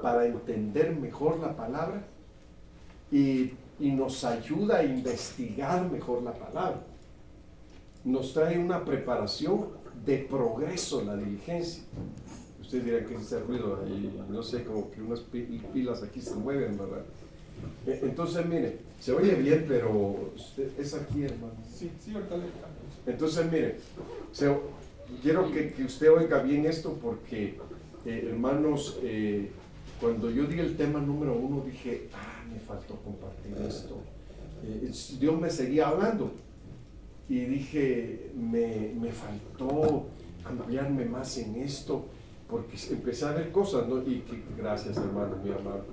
para entender mejor la palabra y nos ayuda a investigar mejor la palabra. Nos trae una preparación de progreso la diligencia. Ustedes dirán que es ese ruido ahí, no sé, como que unas pilas aquí se mueven, ¿verdad? Entonces, mire, se oye bien, pero es aquí, hermano. Sí, ahorita le cambio. Entonces, mire, quiero que usted oiga bien esto porque, hermanos, cuando yo di el tema número 1, dije, me faltó compartir esto. Dios me seguía hablando y dije, me faltó ampliarme más en esto, porque empecé a ver cosas, ¿no? Y que, gracias, hermano, mi amado.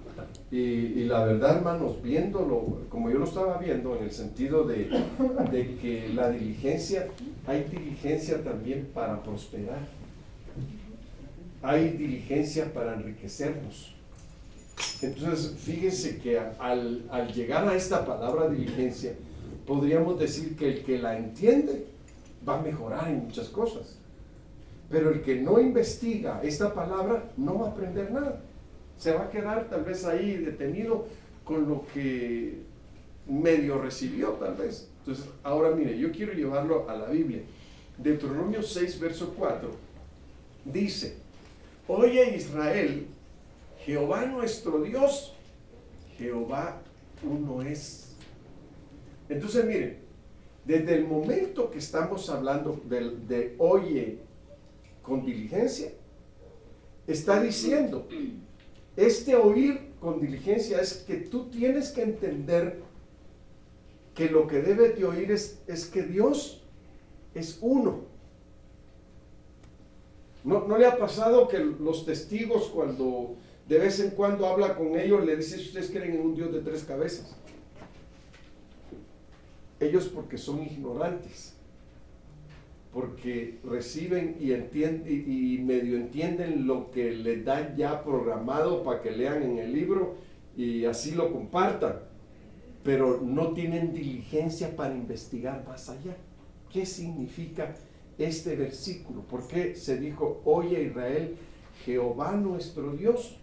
Y la verdad, hermanos, viéndolo, como yo lo estaba viendo, en el sentido de que la diligencia, hay diligencia también para prosperar. Hay diligencia para enriquecernos. Entonces, fíjense que al llegar a esta palabra diligencia, podríamos decir que el que la entiende va a mejorar en muchas cosas. Pero el que no investiga esta palabra no va a aprender nada. Se va a quedar tal vez ahí detenido con lo que medio recibió tal vez. Entonces, ahora mire, yo quiero llevarlo a la Biblia. Deuteronomio 6, verso 4, dice: Oye Israel, Jehová nuestro Dios, Jehová uno es. Entonces, mire, desde el momento que estamos hablando de oye con diligencia, está diciendo, este oír con diligencia es que tú tienes que entender que lo que debes de oír es que Dios es uno. ¿No le ha pasado que los testigos, cuando de vez en cuando habla con ellos, le dice, ustedes creen en un Dios de 3 cabezas? Ellos porque son ignorantes, porque reciben y entienden y medio entienden lo que les dan ya programado para que lean en el libro y así lo compartan, pero no tienen diligencia para investigar más allá. ¿Qué significa este versículo? ¿Por qué se dijo, oye Israel, Jehová nuestro Dios,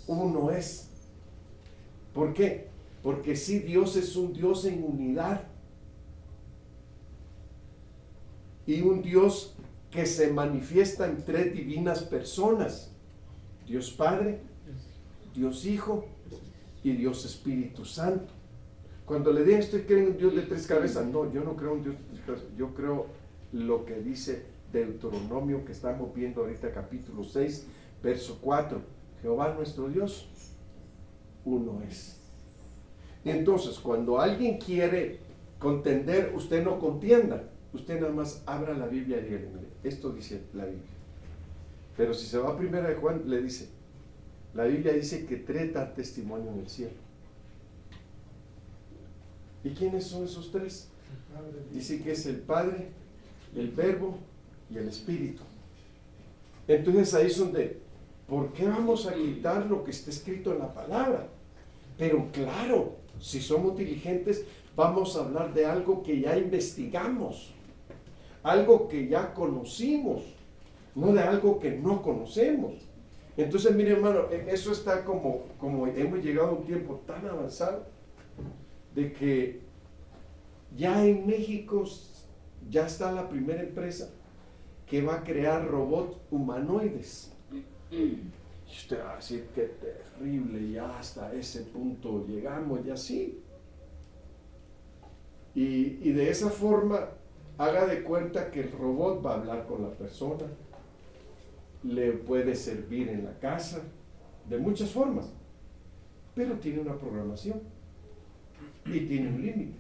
uno es? ¿Por qué? Porque sí, Dios es un Dios en unidad y un Dios que se manifiesta en 3 divinas personas: Dios Padre, Dios Hijo y Dios Espíritu Santo. Cuando le digan, ¿usted cree en un Dios de 3 cabezas? No, yo no creo en Dios de 3 cabezas. Yo creo lo que dice Deuteronomio, que estamos viendo ahorita, capítulo 6, verso 4. Jehová nuestro Dios, uno es. Y entonces, cuando alguien quiere contender, usted no contienda. Usted nada más abra la Biblia y dígale, mire, esto dice la Biblia. Pero si se va a 1 de Juan, le dice, la Biblia dice que 3 dan testimonio en el cielo. ¿Y quiénes son esos 3? Dice que es el Padre, el Verbo y el Espíritu. Entonces ahí es donde, ¿por qué vamos a quitar lo que está escrito en la palabra? Pero claro, si somos diligentes, vamos a hablar de algo que ya investigamos, algo que ya conocimos, no de algo que no conocemos. Entonces, mire, hermano, eso está como hemos llegado a un tiempo tan avanzado de que ya en México ya está la primera empresa que va a crear robots humanoides. Y usted va a decir, qué terrible, ya hasta ese punto llegamos, ya sí. Y de esa forma, haga de cuenta que el robot va a hablar con la persona, le puede servir en la casa, de muchas formas, pero tiene una programación y tiene un límite.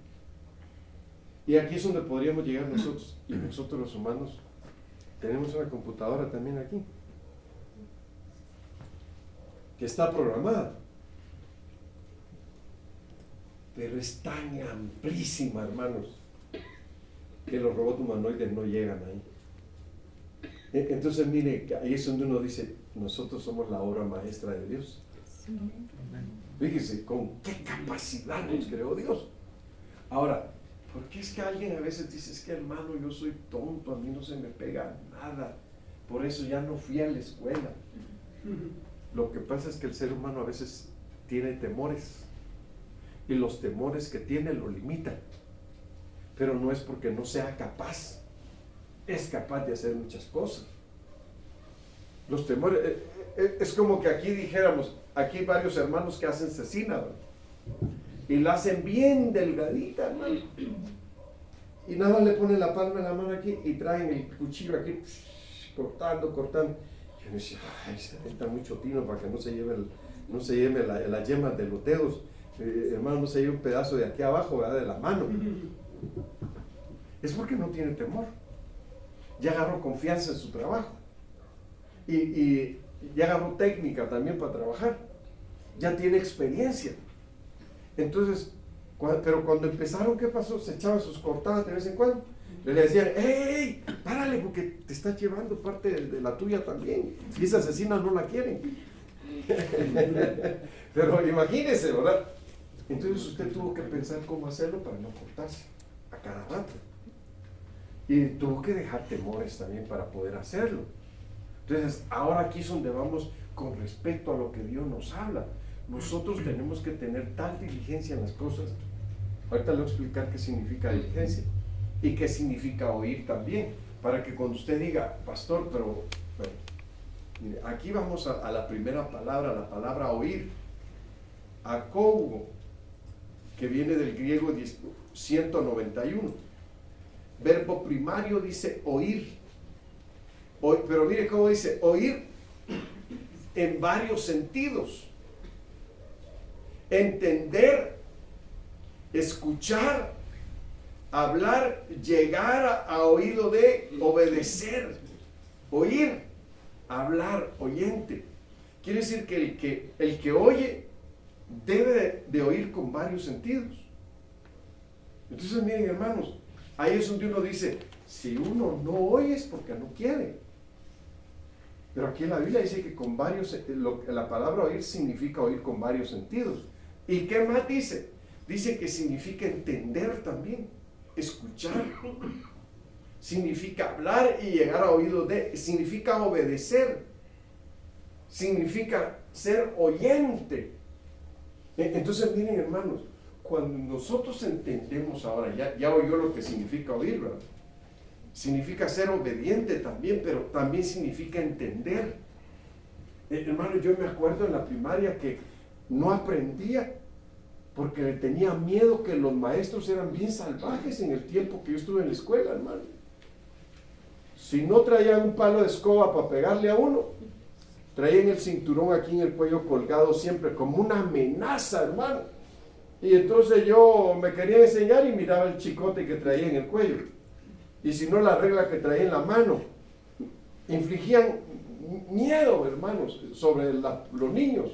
Y aquí es donde podríamos llegar nosotros, y nosotros los humanos tenemos una computadora también aquí, que está programada, pero es tan amplísima, hermanos, que los robots humanoides no llegan ahí. Entonces, mire, ahí es donde uno dice, nosotros somos la obra maestra de Dios. Fíjese, con qué capacidad nos creó Dios. Ahora, ¿por qué es que alguien a veces dice, es que hermano, yo soy tonto, a mí no se me pega nada, por eso ya no fui a la escuela? Lo que pasa es que el ser humano a veces tiene temores, y los temores que tiene lo limitan, pero no es porque no sea capaz, es capaz de hacer muchas cosas. Los temores, es como que aquí dijéramos, aquí hay varios hermanos que hacen cecina, ¿verdad? Y la hacen bien delgadita, hermano, y nada más le ponen la palma de la mano aquí y traen el cuchillo aquí, cortando. Yo me decía, ay, se necesita mucho tino para que no se lleve las yemas de los dedos, hermano, no se lleve un pedazo de aquí abajo, ¿verdad? De la mano. Es porque no tiene temor, ya agarró confianza en su trabajo, y ya agarró técnica también para trabajar, ya tiene experiencia. Entonces, pero cuando empezaron, ¿qué pasó? Se echaban sus cortadas de vez en cuando, le decían, ¡hey! Párale, porque te estás llevando parte de la tuya también, y esa asesina no la quieren. Pero imagínese, ¿verdad? Entonces usted tuvo que pensar cómo hacerlo para no cortarse a cada rato, y tuvo que dejar temores también para poder hacerlo. Entonces ahora aquí es donde vamos con respecto a lo que Dios nos habla. Nosotros tenemos que tener tal diligencia en las cosas. Ahorita le voy a explicar qué significa diligencia y qué significa oír también, para que cuando usted diga, pastor, pero mire, aquí vamos a la primera palabra, la palabra oír, akougo, que viene del griego 191. Verbo primario dice oír, pero mire cómo dice oír en varios sentidos: entender, escuchar, hablar, llegar a oído de, obedecer. Oír, hablar, oyente. Quiere decir que el que oye debe de oír con varios sentidos. Entonces miren, hermanos, ahí es donde uno dice, si uno no oye es porque no quiere. Pero aquí en la Biblia dice que con varios, la palabra oír significa oír con varios sentidos. ¿Y qué más dice? Dice que significa entender también, escuchar, significa hablar y llegar a oídos de, significa obedecer, significa ser oyente. Entonces miren, hermanos, cuando nosotros entendemos ahora, ya oyó lo que significa oír, ¿verdad? Significa ser obediente también, pero también significa entender. Hermano, yo me acuerdo en la primaria que no aprendía porque le tenía miedo, que los maestros eran bien salvajes en el tiempo que yo estuve en la escuela, hermano. Si no traían un palo de escoba para pegarle a uno, traían el cinturón aquí en el cuello colgado siempre como una amenaza, hermano. Y entonces yo me quería enseñar y miraba el chicote que traía en el cuello, y si no, la regla que traía en la mano. Infligían miedo, hermanos, sobre los niños.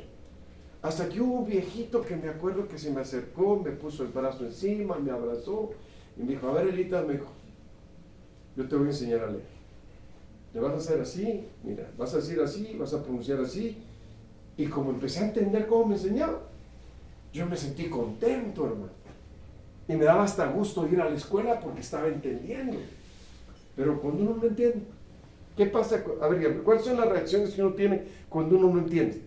Hasta que hubo un viejito que me acuerdo que se me acercó, me puso el brazo encima, me abrazó y me dijo, a ver, Elita, me dijo, yo te voy a enseñar a leer. Le vas a hacer así, mira, vas a decir así, vas a pronunciar así. Y como empecé a entender cómo me enseñaba, yo me sentí contento, hermano. Y me daba hasta gusto ir a la escuela porque estaba entendiendo. Pero cuando uno no entiende, ¿qué pasa? A ver, ¿cuáles son las reacciones que uno tiene cuando uno no entiende?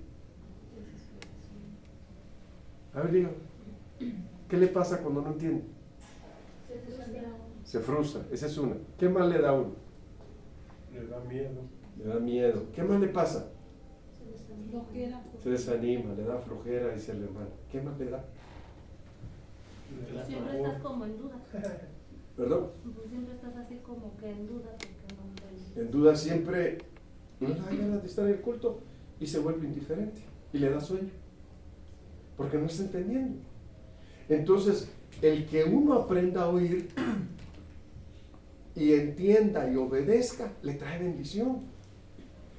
A ver, diga, ¿qué le pasa cuando no entiende? Se frustra, esa es una. ¿Qué más le da a uno? Le da miedo. Le da miedo. ¿Qué más le pasa? Flojera. Se desanima, le da flojera, dice el hermano. ¿Qué más le da? Siempre estás como en duda. ¿Perdón? Pues siempre estás así como que en duda porque no entiendes. En duda siempre, no le da ganas de estar en el culto y se vuelve indiferente y le da sueño porque no está entendiendo. Entonces, el que uno aprenda a oír y entienda y obedezca, le trae bendición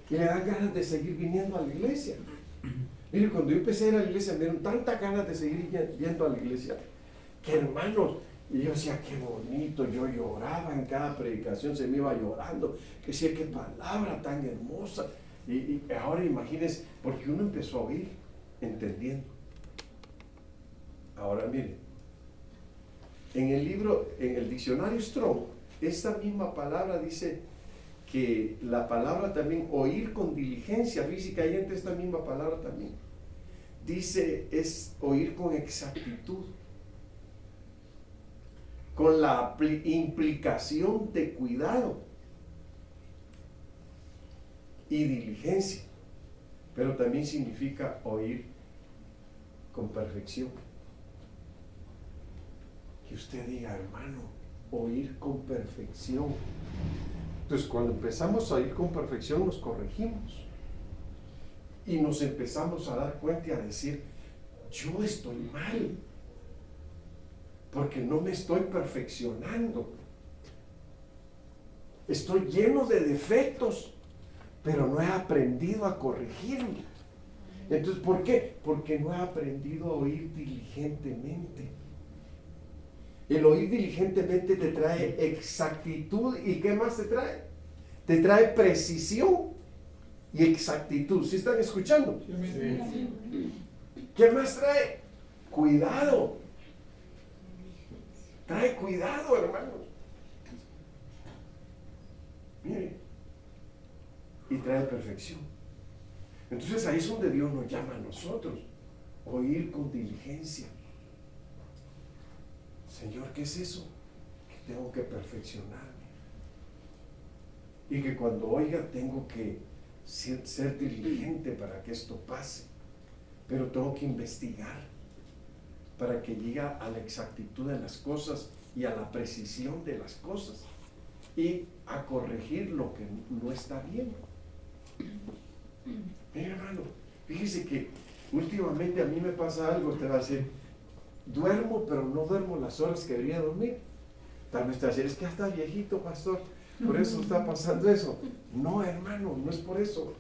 y le dan ganas de seguir viniendo a la iglesia. Mire, cuando yo empecé a ir a la iglesia, me dieron tantas ganas de seguir yendo a la iglesia, que hermanos, y yo decía, qué bonito, yo lloraba en cada predicación, se me iba llorando, que decía, qué palabra tan hermosa. Y ahora imagínense, porque uno empezó a oír, entendiendo. Ahora mire, en el libro, en el diccionario Strong, esta misma palabra dice que la palabra también, oír con diligencia, física, ahí entra esta misma palabra también. Dice, es oír con exactitud, con la implicación de cuidado y diligencia, pero también significa oír con perfección. Que usted diga, hermano, oír con perfección. Entonces, cuando empezamos a oír con perfección, nos corregimos y nos empezamos a dar cuenta y a decir, yo estoy mal porque no me estoy perfeccionando, estoy lleno de defectos, pero no he aprendido a corregirme. Entonces, ¿por qué? Porque no he aprendido a oír diligentemente. El oír diligentemente te trae exactitud. ¿Y qué más te trae? Te trae precisión y exactitud. ¿Sí están escuchando? Sí. ¿Qué más trae? Cuidado. Trae cuidado, hermanos. Miren. Y trae perfección. Entonces ahí es donde Dios nos llama a nosotros. Oír con diligencia. Señor, ¿qué es eso? Que tengo que perfeccionarme. Y que cuando oiga tengo que ser diligente para que esto pase. Pero tengo que investigar para que llegue a la exactitud de las cosas y a la precisión de las cosas. Y a corregir lo que no está bien. Mira, hermano, fíjese que últimamente a mí me pasa algo. Usted va a decir, duermo, pero no duermo las horas que debería dormir. Tal vez te va a decir, es que ya está viejito, pastor, por eso está pasando eso. No, hermano, no es por eso.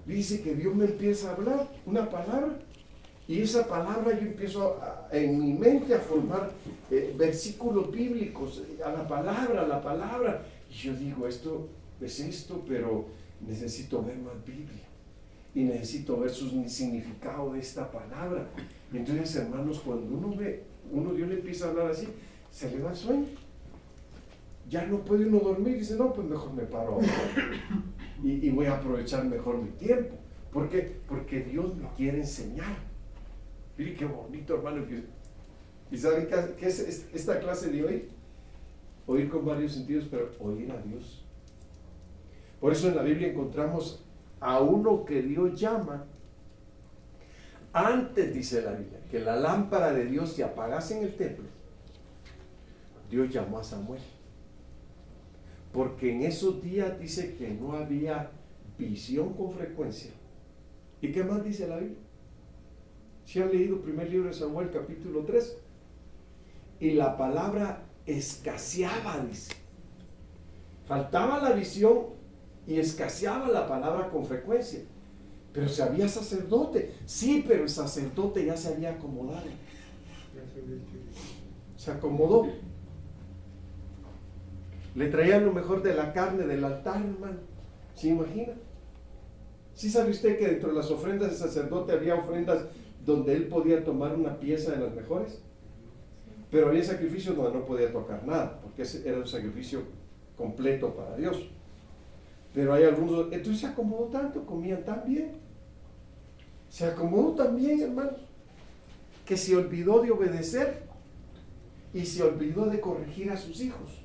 Dice que Dios me empieza a hablar una palabra, y esa palabra yo empiezo en mi mente a formar versículos bíblicos, a la palabra, y yo digo, esto es esto, pero necesito ver más Biblia y necesito ver su significado de esta palabra. Y entonces, hermanos, cuando Dios le empieza a hablar así, se le va el sueño, ya no puede uno dormir, y dice, no, pues mejor me paro y voy a aprovechar mejor mi tiempo. ¿Por qué? Porque Dios me quiere enseñar. Mire qué bonito, hermano. ¿Y saben qué es esta clase de oír? Oír con varios sentidos, pero oír a Dios. Por eso en la Biblia encontramos a uno que Dios llama. Antes, dice la Biblia, que la lámpara de Dios se apagase en el templo, Dios llamó a Samuel. Porque en esos días dice que no había visión con frecuencia. ¿Y qué más dice la Biblia? Si han leído el primer libro de Samuel, capítulo 3, y la palabra escaseaba, dice. Faltaba la visión y escaseaba la palabra con frecuencia. Pero si había sacerdote, sí, pero el sacerdote ya se había acomodado. Se acomodó. Le traían lo mejor de la carne del altar, hermano. ¿Se imagina? ¿Sí sabe usted que dentro de las ofrendas del sacerdote había ofrendas donde él podía tomar una pieza de las mejores? Pero había sacrificios donde no podía tocar nada, porque ese era un sacrificio completo para Dios. Pero hay algunos, entonces se acomodó tanto, comían tan bien. Se acomodó tan bien, hermanos, que se olvidó de obedecer y se olvidó de corregir a sus hijos.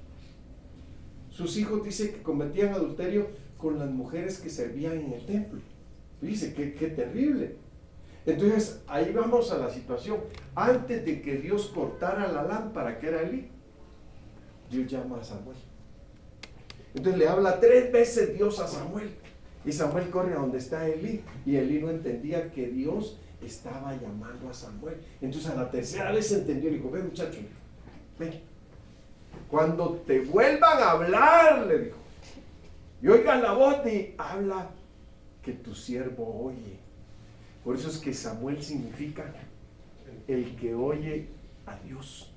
Sus hijos dice que cometían adulterio con las mujeres que servían en el templo. Dice, qué terrible. Entonces, ahí vamos a la situación. Antes de que Dios cortara la lámpara, que era Elí, Dios llama a Samuel. Entonces le habla 3 veces Dios a Samuel. Y Samuel corre a donde está Elí. Y Elí no entendía que Dios estaba llamando a Samuel. Entonces a la tercera vez entendió y dijo, ven muchacho, ven. Cuando te vuelvan a hablar, le dijo, y oigan la voz y habla, que tu siervo oye. Por eso es que Samuel significa el que oye a Dios.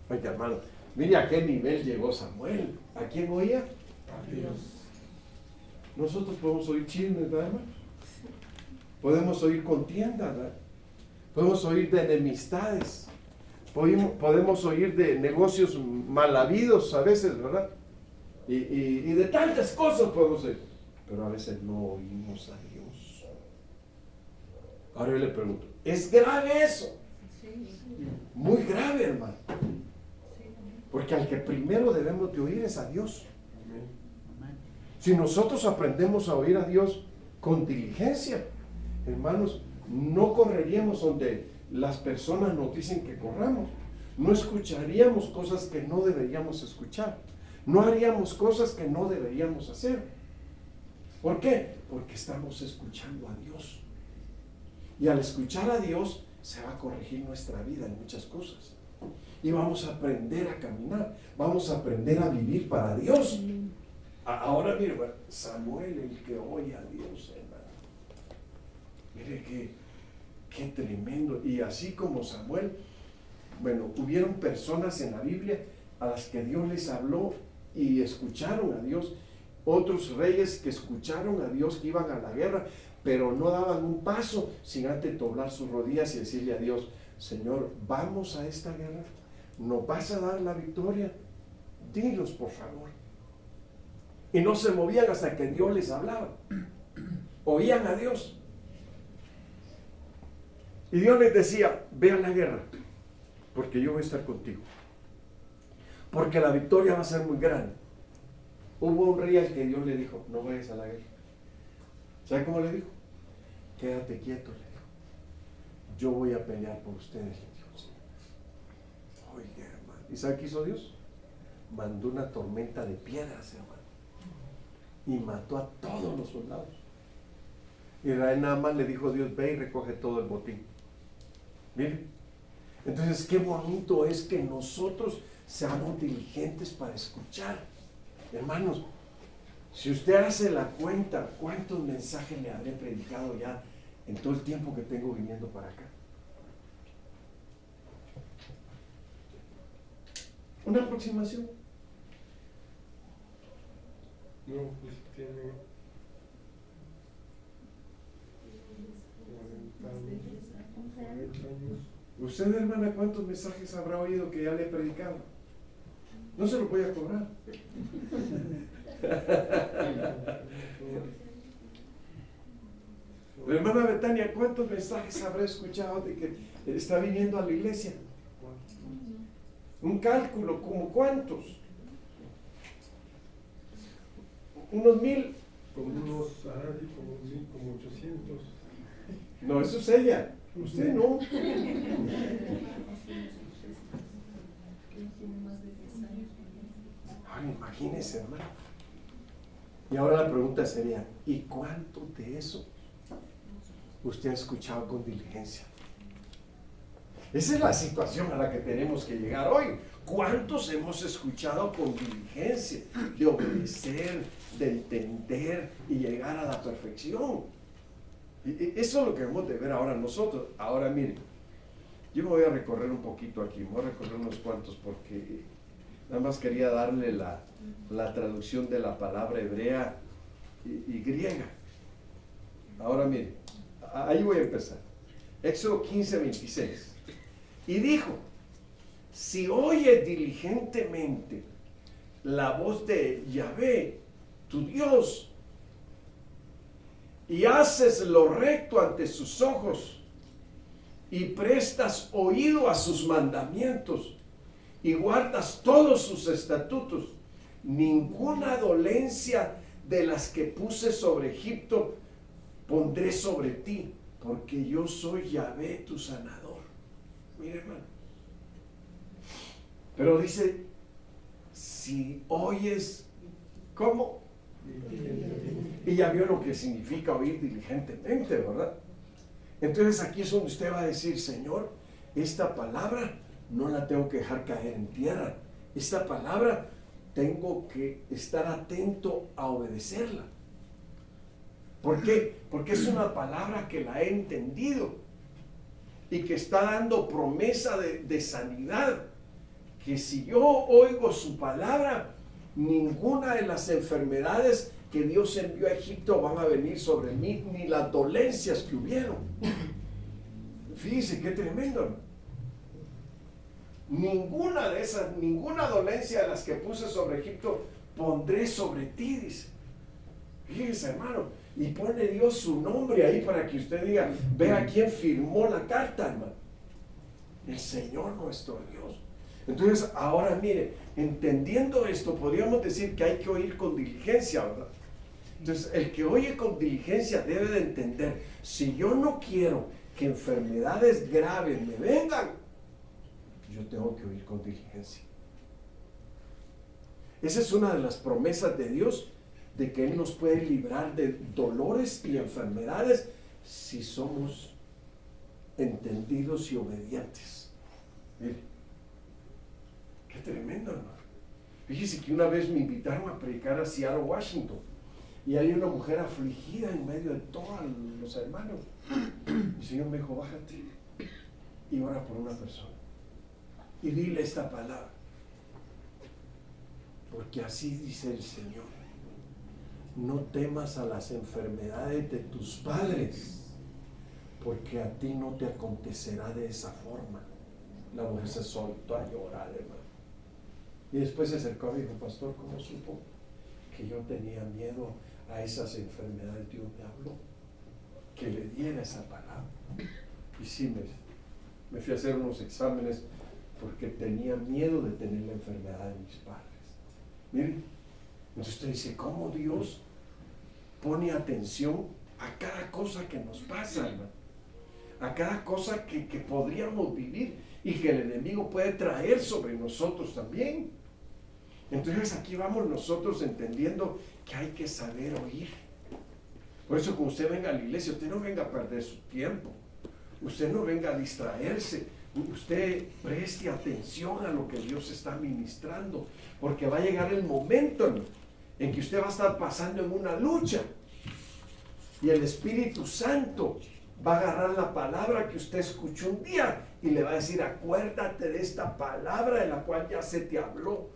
Oye, hermano, mire a qué nivel llegó Samuel. ¿A quién oía? A Dios. Nosotros podemos oír chismes, ¿verdad, hermano? Podemos oír contiendas, ¿verdad? Podemos oír de enemistades. Podemos oír de negocios mal habidos a veces, ¿verdad? y de tantas cosas podemos decir, pero a veces no oímos a Dios. Ahora yo le pregunto, ¿es grave eso? Sí. Muy grave, hermano. Sí. Porque al que primero debemos de oír es a Dios. Amén. Si nosotros aprendemos a oír a Dios con diligencia, hermanos, no correríamos donde las personas nos dicen que corramos. No escucharíamos cosas que no deberíamos escuchar. No haríamos cosas que no deberíamos hacer. ¿Por qué? Porque estamos escuchando a Dios. Y al escuchar a Dios se va a corregir nuestra vida en muchas cosas. Y vamos a aprender a caminar. Vamos a aprender a vivir para Dios. Ahora mire, Samuel, el que oye a Dios, hermano. Mire qué tremendo. Y así como Samuel, bueno, hubieron personas en la Biblia a las que Dios les habló y escucharon a Dios. Otros reyes que escucharon a Dios, que iban a la guerra, pero no daban un paso sin antes doblar sus rodillas y decirle a Dios: Señor, vamos a esta guerra, ¿nos vas a dar la victoria? Dinos, por favor. Y no se movían hasta que Dios les hablaba. Oían a Dios. Y Dios les decía: ve a la guerra, porque yo voy a estar contigo. Porque la victoria va a ser muy grande. Hubo un rey al que Dios le dijo: no vayas a la guerra. ¿Sabe cómo le dijo? Quédate quieto, le dijo. Yo voy a pelear por ustedes, le dijo el Señor. Oiga, hermano. ¿Y sabe qué hizo Dios? Mandó una tormenta de piedras, hermano. Y mató a todos los soldados. Israel nada más le dijo a Dios: ve y recoge todo el botín. Miren. Entonces, qué bonito es que nosotros seamos diligentes para escuchar. Hermanos, si usted hace la cuenta, ¿cuántos mensajes le habré predicado ya en todo el tiempo que tengo viniendo para acá? Una aproximación. No, pues tiene 40 años. Usted, hermana, ¿cuántos mensajes habrá oído que ya le he predicado? No se lo voy a cobrar. La hermana Betania, ¿cuántos mensajes habrá escuchado de que está viniendo a la iglesia? Un cálculo, ¿como cuántos? Unos 1000. Como unos, como 800. No, eso es ella. Usted no. Ahora imagínese, hermano. Y ahora la pregunta sería: ¿y cuánto de eso usted ha escuchado con diligencia? Esa es la situación a la que tenemos que llegar hoy. ¿Cuántos hemos escuchado con diligencia de obedecer, de entender y llegar a la perfección? Y eso es lo que hemos de ver ahora nosotros. Ahora miren, yo me voy a recorrer un poquito aquí, me voy a recorrer unos cuantos porque nada más quería darle la traducción de la palabra hebrea y griega. Ahora miren, ahí voy a empezar. Éxodo 15:26. Y dijo: si oyes diligentemente la voz de Yahvé, tu Dios, y haces lo recto ante sus ojos, y prestas oído a sus mandamientos, y guardas todos sus estatutos, ninguna dolencia de las que puse sobre Egipto pondré sobre ti, porque yo soy Yahvé tu sanador. Mire, hermano. Pero dice: si oyes, ¿cómo? Y ya vio lo que significa oír diligentemente, ¿verdad? Entonces aquí es donde usted va a decir: Señor, esta palabra no la tengo que dejar caer en tierra. Esta palabra tengo que estar atento a obedecerla. ¿Por qué? Porque es una palabra que la he entendido y que está dando promesa de sanidad. Que si yo oigo su palabra, ninguna de las enfermedades que Dios envió a Egipto van a venir sobre mí, ni las dolencias que hubieron. Fíjese qué tremendo. Ninguna de esas, ninguna dolencia de las que puse sobre Egipto pondré sobre ti, dice. Fíjese, hermano, y pone Dios su nombre ahí para que usted diga, vea quién firmó la carta, hermano. El Señor nuestro Dios. Entonces, ahora mire, entendiendo esto, podríamos decir que hay que oír con diligencia, ¿verdad? Entonces, el que oye con diligencia debe de entender, si yo no quiero que enfermedades graves me vengan, yo tengo que oír con diligencia. Esa es una de las promesas de Dios, de que Él nos puede librar de dolores y enfermedades si somos entendidos y obedientes. Mire, qué tremendo, hermano. Fíjese que una vez me invitaron a predicar a Seattle, Washington, y hay una mujer afligida en medio de todos los hermanos. El Señor me dijo, bájate y ora por una persona y dile esta palabra, porque así dice el Señor: no temas a las enfermedades de tus padres, porque a ti no te acontecerá de esa forma. La mujer se soltó a llorar, hermano, y después se acercó a mí y dijo, pastor, ¿cómo supo que yo tenía miedo a esas enfermedades? Dios me habló que le diera esa palabra. Y sí, me fui a hacer unos exámenes porque tenía miedo de tener la enfermedad de mis padres. Miren, entonces usted dice, ¿cómo Dios pone atención a cada cosa que nos pasa, hermano? A cada cosa que podríamos vivir y que el enemigo puede traer sobre nosotros también. Entonces aquí vamos nosotros entendiendo que hay que saber oír. Por eso cuando usted venga a la iglesia, usted no venga a perder su tiempo, usted no venga a distraerse, usted preste atención a lo que Dios está ministrando, porque va a llegar el momento en que usted va a estar pasando en una lucha y el Espíritu Santo va a agarrar la palabra que usted escuchó un día y le va a decir, acuérdate de esta palabra de la cual ya se te habló,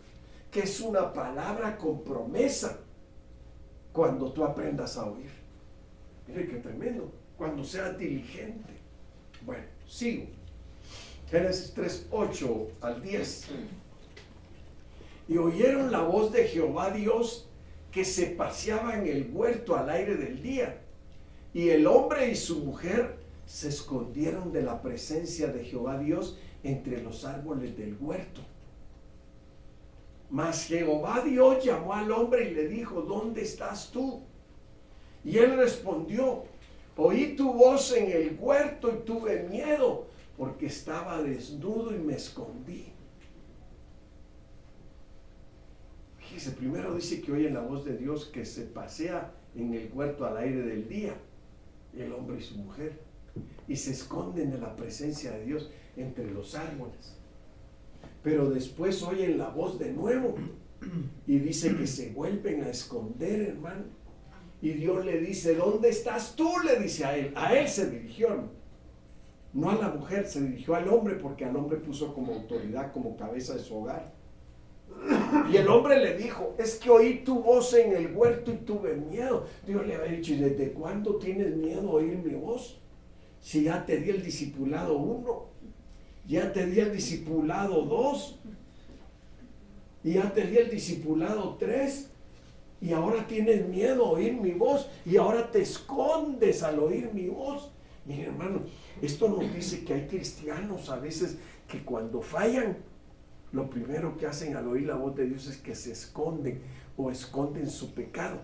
que es una palabra con promesa, cuando tú aprendas a oír. Mire qué tremendo, cuando seas diligente. Bueno, sigo. Génesis 3, 8 al 10. Y oyeron la voz de Jehová Dios que se paseaba en el huerto al aire del día. Y el hombre y su mujer se escondieron de la presencia de Jehová Dios entre los árboles del huerto. Mas Jehová Dios llamó al hombre y le dijo, ¿dónde estás tú? Y él respondió, oí tu voz en el huerto y tuve miedo, porque estaba desnudo y me escondí. Fíjese, primero dice que oyen la voz de Dios que se pasea en el huerto al aire del día, el hombre y su mujer, y se esconden de la presencia de Dios entre los árboles. Pero después oyen la voz de nuevo y dice que se vuelven a esconder, hermano. Y Dios le dice, ¿dónde estás tú? Le dice a él se dirigió, no a la mujer, se dirigió al hombre, porque al hombre puso como autoridad, como cabeza de su hogar. Y el hombre le dijo, es que oí tu voz en el huerto y tuve miedo. Dios le había dicho, ¿y desde cuándo tienes miedo a oír mi voz? Si ya te di el discipulado 1, ya te di el discipulado 2, y ya te di el discipulado 3, y ahora tienes miedo a oír mi voz, y ahora te escondes al oír mi voz. Mire, hermano, esto nos dice que hay cristianos a veces que cuando fallan, lo primero que hacen al oír la voz de Dios es que se esconden o esconden su pecado.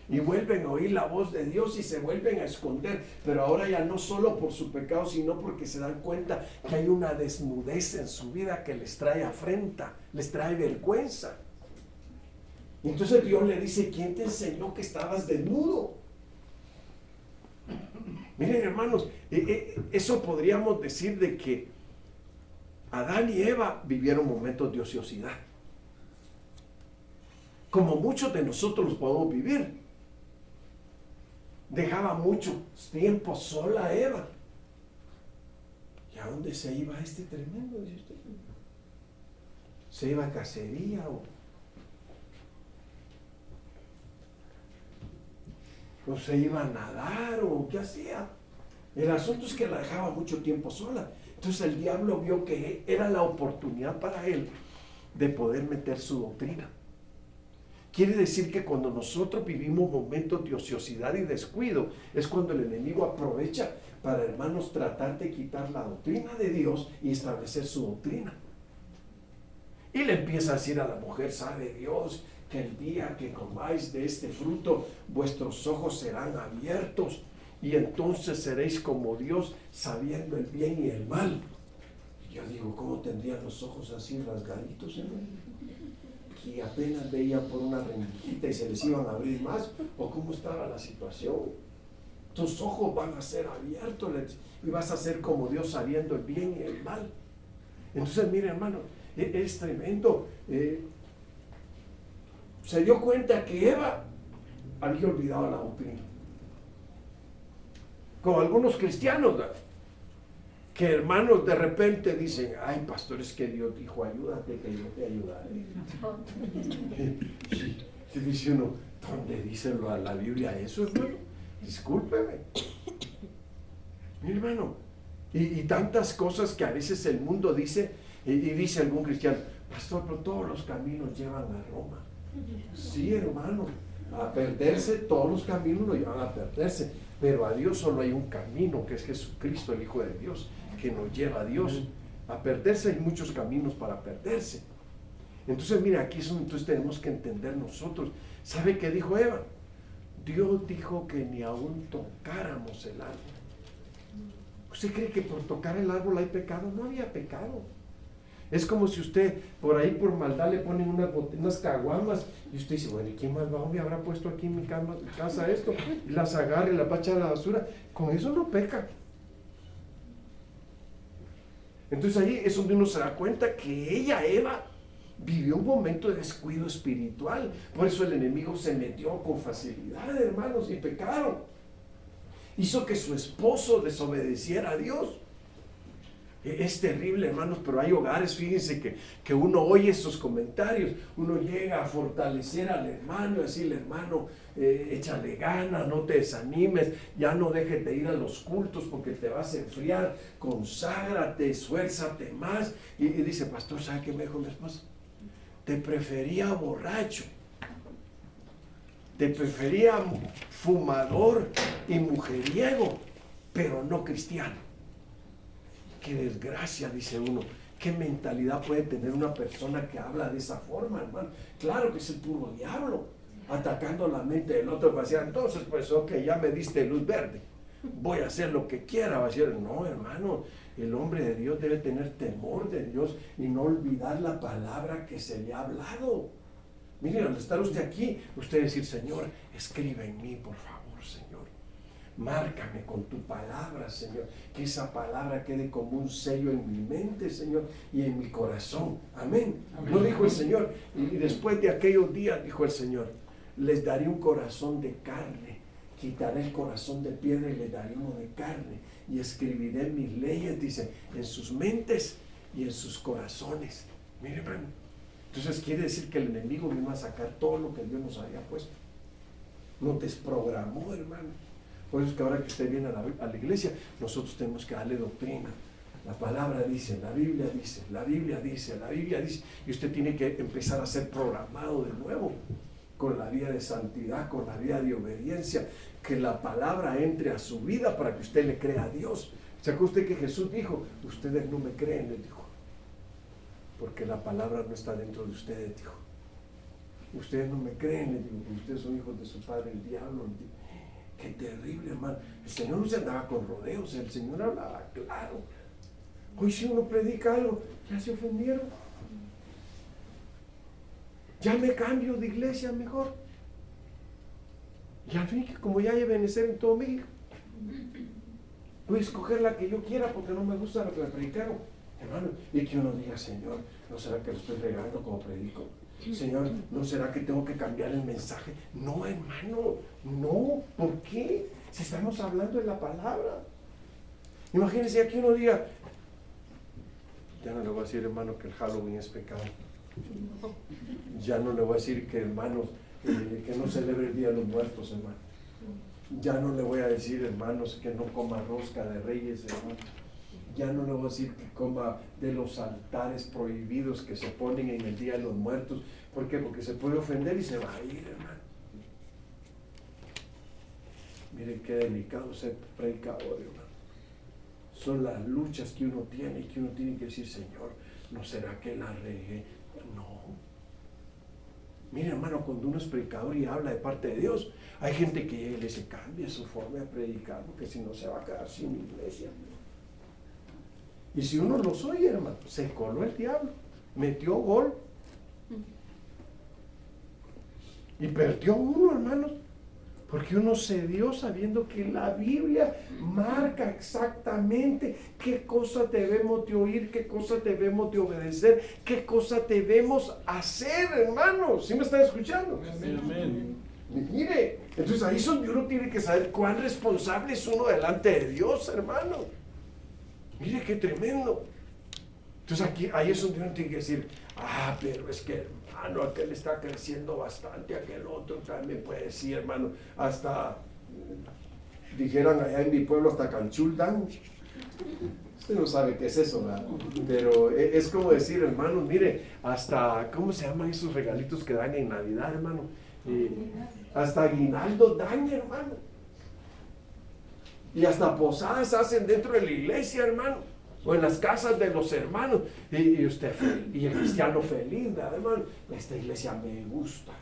Y vuelven a oír la voz de Dios y se vuelven a esconder, pero ahora ya no solo por su pecado, sino porque se dan cuenta que hay una desnudez en su vida que les trae afrenta, les trae vergüenza. Y entonces Dios le dice, ¿quién te enseñó que estabas desnudo? Miren, hermanos, eso podríamos decir de que Adán y Eva vivieron momentos de ociosidad, como muchos de nosotros los podemos vivir. Dejaba mucho tiempo sola Eva. ¿Y a dónde se iba este tremendo? Dice usted. ¿Se iba a cacería o se iba a nadar o qué hacía? El asunto es que la dejaba mucho tiempo sola. Entonces el diablo vio que era la oportunidad para él de poder meter su doctrina. Quiere decir que cuando nosotros vivimos momentos de ociosidad y descuido, es cuando el enemigo aprovecha para, hermanos, tratar de quitar la doctrina de Dios y establecer su doctrina. Y le empieza a decir a la mujer, sabe Dios que el día que comáis de este fruto, vuestros ojos serán abiertos y entonces seréis como Dios, sabiendo el bien y el mal. Y yo digo, ¿cómo tendrían los ojos así rasgaditos, hermano? Que apenas veían por una rendijita y se les iban a abrir más, o cómo estaba la situación. Tus ojos van a ser abiertos y vas a ser como Dios, sabiendo el bien y el mal. Entonces, mire, hermano, es tremendo. Se dio cuenta que Eva había olvidado la doctrina. Como algunos cristianos, ¿verdad? Que hermanos de repente dicen, ay pastor, es que Dios dijo, ayúdate que yo te ayudaré. Y dice uno, ¿dónde dice la Biblia eso, hermano? Discúlpeme. Mi hermano, y tantas cosas que a veces el mundo dice, y dice algún cristiano, pastor, pero todos los caminos llevan a Roma. Sí, hermano, a perderse, todos los caminos lo llevan a perderse, pero a Dios solo hay un camino, que es Jesucristo, el Hijo de Dios, que nos lleva a Dios. A perderse hay muchos caminos para perderse. Entonces, mira, aquí es donde entonces tenemos que entender nosotros. ¿Sabe qué dijo Eva? Dios dijo que ni aún tocáramos el árbol. ¿Usted cree que por tocar el árbol hay pecado? No había pecado. Es como si usted por ahí por maldad le ponen unas caguamas y usted dice, bueno, ¿y quién malvado me habrá puesto aquí en mi casa esto? Y las agarra y las va a echar a la basura. Con eso no peca. Entonces ahí es donde uno se da cuenta que Eva, vivió un momento de descuido espiritual. Por eso el enemigo se metió con facilidad, hermanos, y pecaron. Hizo que su esposo desobedeciera a Dios. Es terrible, hermanos, pero hay hogares, fíjense que uno oye esos comentarios, uno llega a fortalecer al hermano y decirle, hermano, échale ganas, no te desanimes, ya no dejes de ir a los cultos porque te vas a enfriar, conságrate, esfuérzate más. Y dice, pastor, ¿sabe qué me dijo mi esposa? Te prefería borracho, te prefería fumador y mujeriego, pero no cristiano. Qué desgracia, dice uno. ¿Qué mentalidad puede tener una persona que habla de esa forma, hermano? Claro que es el puro diablo, atacando la mente del otro para decir, entonces, pues, ok, ya me diste luz verde, voy a hacer lo que quiera. Va a decir, no, hermano, el hombre de Dios debe tener temor de Dios y no olvidar la palabra que se le ha hablado. Miren, al estar usted aquí, usted decir, Señor, escribe en mí, por favor, Señor. Márcame con tu palabra, Señor, que esa palabra quede como un sello en mi mente, Señor, y en mi corazón. Amén. Amén. No dijo el Señor, y después de aquellos días, dijo el Señor, les daré un corazón de carne, quitaré el corazón de piedra y les daré uno de carne, y escribiré mis leyes, dice, en sus mentes y en sus corazones. Mire, hermano, entonces quiere decir que el enemigo vino a sacar todo lo que Dios nos había puesto. Nos desprogramó, hermano. Por eso es que ahora que usted viene a la iglesia, nosotros tenemos que darle doctrina. La palabra dice, la Biblia dice, la Biblia dice, la Biblia dice. Y usted tiene que empezar a ser programado de nuevo con la vida de santidad, con la vida de obediencia. Que la palabra entre a su vida para que usted le crea a Dios. ¿Se acuerda usted que Jesús dijo, ustedes no me creen? Les dijo, porque la palabra no está dentro de ustedes, dijo. Ustedes no me creen, les digo, porque ustedes son hijos de su padre, el diablo. Qué terrible, hermano. El Señor no se andaba con rodeos, el Señor hablaba claro. Hoy si uno predica algo, ya se ofendieron. Ya me cambio de iglesia mejor. Y al fin, como ya hay Ebenecer en todo México, voy a escoger la que yo quiera porque no me gusta lo que me predicaron. Hermano, y que uno diga, Señor, ¿no será que lo estoy regando como predico? Señor, ¿no será que tengo que cambiar el mensaje? No, hermano, no. ¿Por qué? Si estamos hablando de la palabra. Imagínense aquí uno diga, ya no le voy a decir, hermano, que el Halloween es pecado. Ya no le voy a decir que, hermanos, que no celebre el Día de los Muertos, hermano. Ya no le voy a decir, hermanos, que no coma rosca de reyes, hermano. Ya no le voy a decir que coma de los altares prohibidos que se ponen en el Día de los Muertos. ¿Por qué? Porque se puede ofender y se va a ir, hermano. Miren qué delicado ser predicador, hermano. Son las luchas que uno tiene y que uno tiene que decir, Señor, ¿no será que la regué? No. Mire, hermano, cuando uno es predicador y habla de parte de Dios, hay gente que le se cambia su forma de predicar, porque si no se va a quedar sin iglesia. Y si uno los oye, hermano, se coló el diablo, metió gol y perdió uno, hermanos, porque uno cedió sabiendo que la Biblia marca exactamente qué cosa debemos de oír, qué cosa debemos de obedecer, qué cosa debemos hacer, hermanos. ¿Sí me están escuchando? Amén. Mire, entonces ahí es donde uno tiene que saber cuán responsable es uno delante de Dios, hermano. Mire qué tremendo. Entonces ahí es donde uno tiene que decir, pero es que hermano, aquel está creciendo bastante, aquel otro también puede decir, hermano, hasta dijeran allá en mi pueblo, hasta canchuldan. Usted no sabe qué es eso, ¿verdad? Pero es como decir, hermano, mire, hasta, ¿cómo se llaman esos regalitos que dan en Navidad, hermano? Hasta aguinaldo dan, hermano. Y hasta posadas hacen dentro de la iglesia, hermano. O en las casas de los hermanos. Y usted, y el cristiano feliz, ¿verdad, hermano? Esta iglesia me gusta.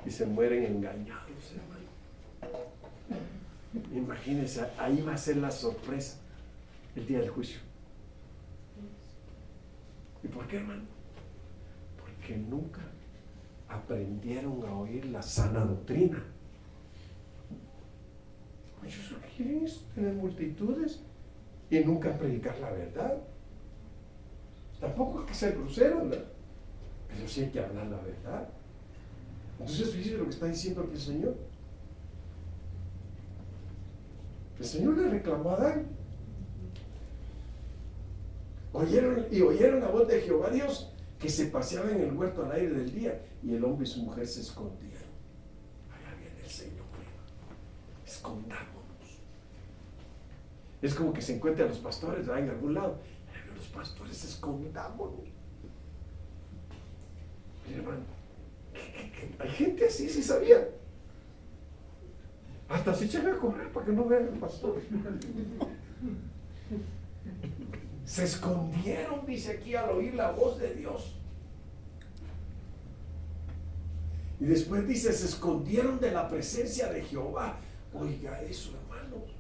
Y se mueren engañados, hermano. Imagínense, ahí va a ser la sorpresa el día del juicio. ¿Y por qué, hermano? Porque nunca aprendieron a oír la sana doctrina. Ellos lo que quieren es tener multitudes y nunca predicar la verdad. Tampoco hay que ser grosero, ¿verdad? Pero sí hay que hablar la verdad. Entonces fíjese lo que está diciendo aquí el Señor. El Señor le reclamó a Adán. Oyeron la voz de Jehová Dios, que se paseaba en el huerto al aire del día, y el hombre y su mujer se escondieron. Allá viene el Señor, escondámonos. Es como que se encuentran los pastores, ¿verdad? En algún lado. Los pastores, escondámonos. Mira, hermano, hay gente así, sí sabía. Hasta se echan a correr para que no vean al pastor. Se escondieron, dice aquí, al oír la voz de Dios. Y después dice, se escondieron de la presencia de Jehová. Oiga eso, hermanos.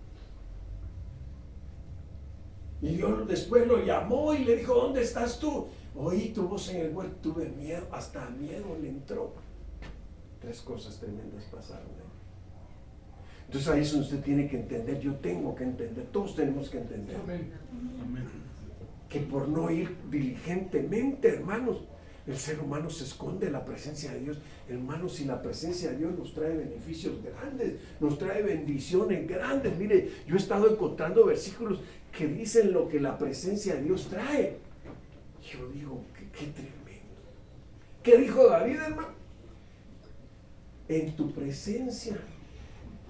Y Dios después lo llamó y le dijo, ¿dónde estás tú? Oí tu voz en el huerto, tuve miedo, hasta miedo le entró. 3 cosas tremendas pasaron ahí. Entonces ahí es donde usted tiene que entender, yo tengo que entender, todos tenemos que entender. Amén. Que por no ir diligentemente, hermanos, el ser humano se esconde de la presencia de Dios. Hermanos, si la presencia de Dios nos trae beneficios grandes, nos trae bendiciones grandes. Mire, yo he estado encontrando versículos que dicen lo que la presencia de Dios trae. Yo digo, qué tremendo. ¿Qué dijo David, hermano? En tu presencia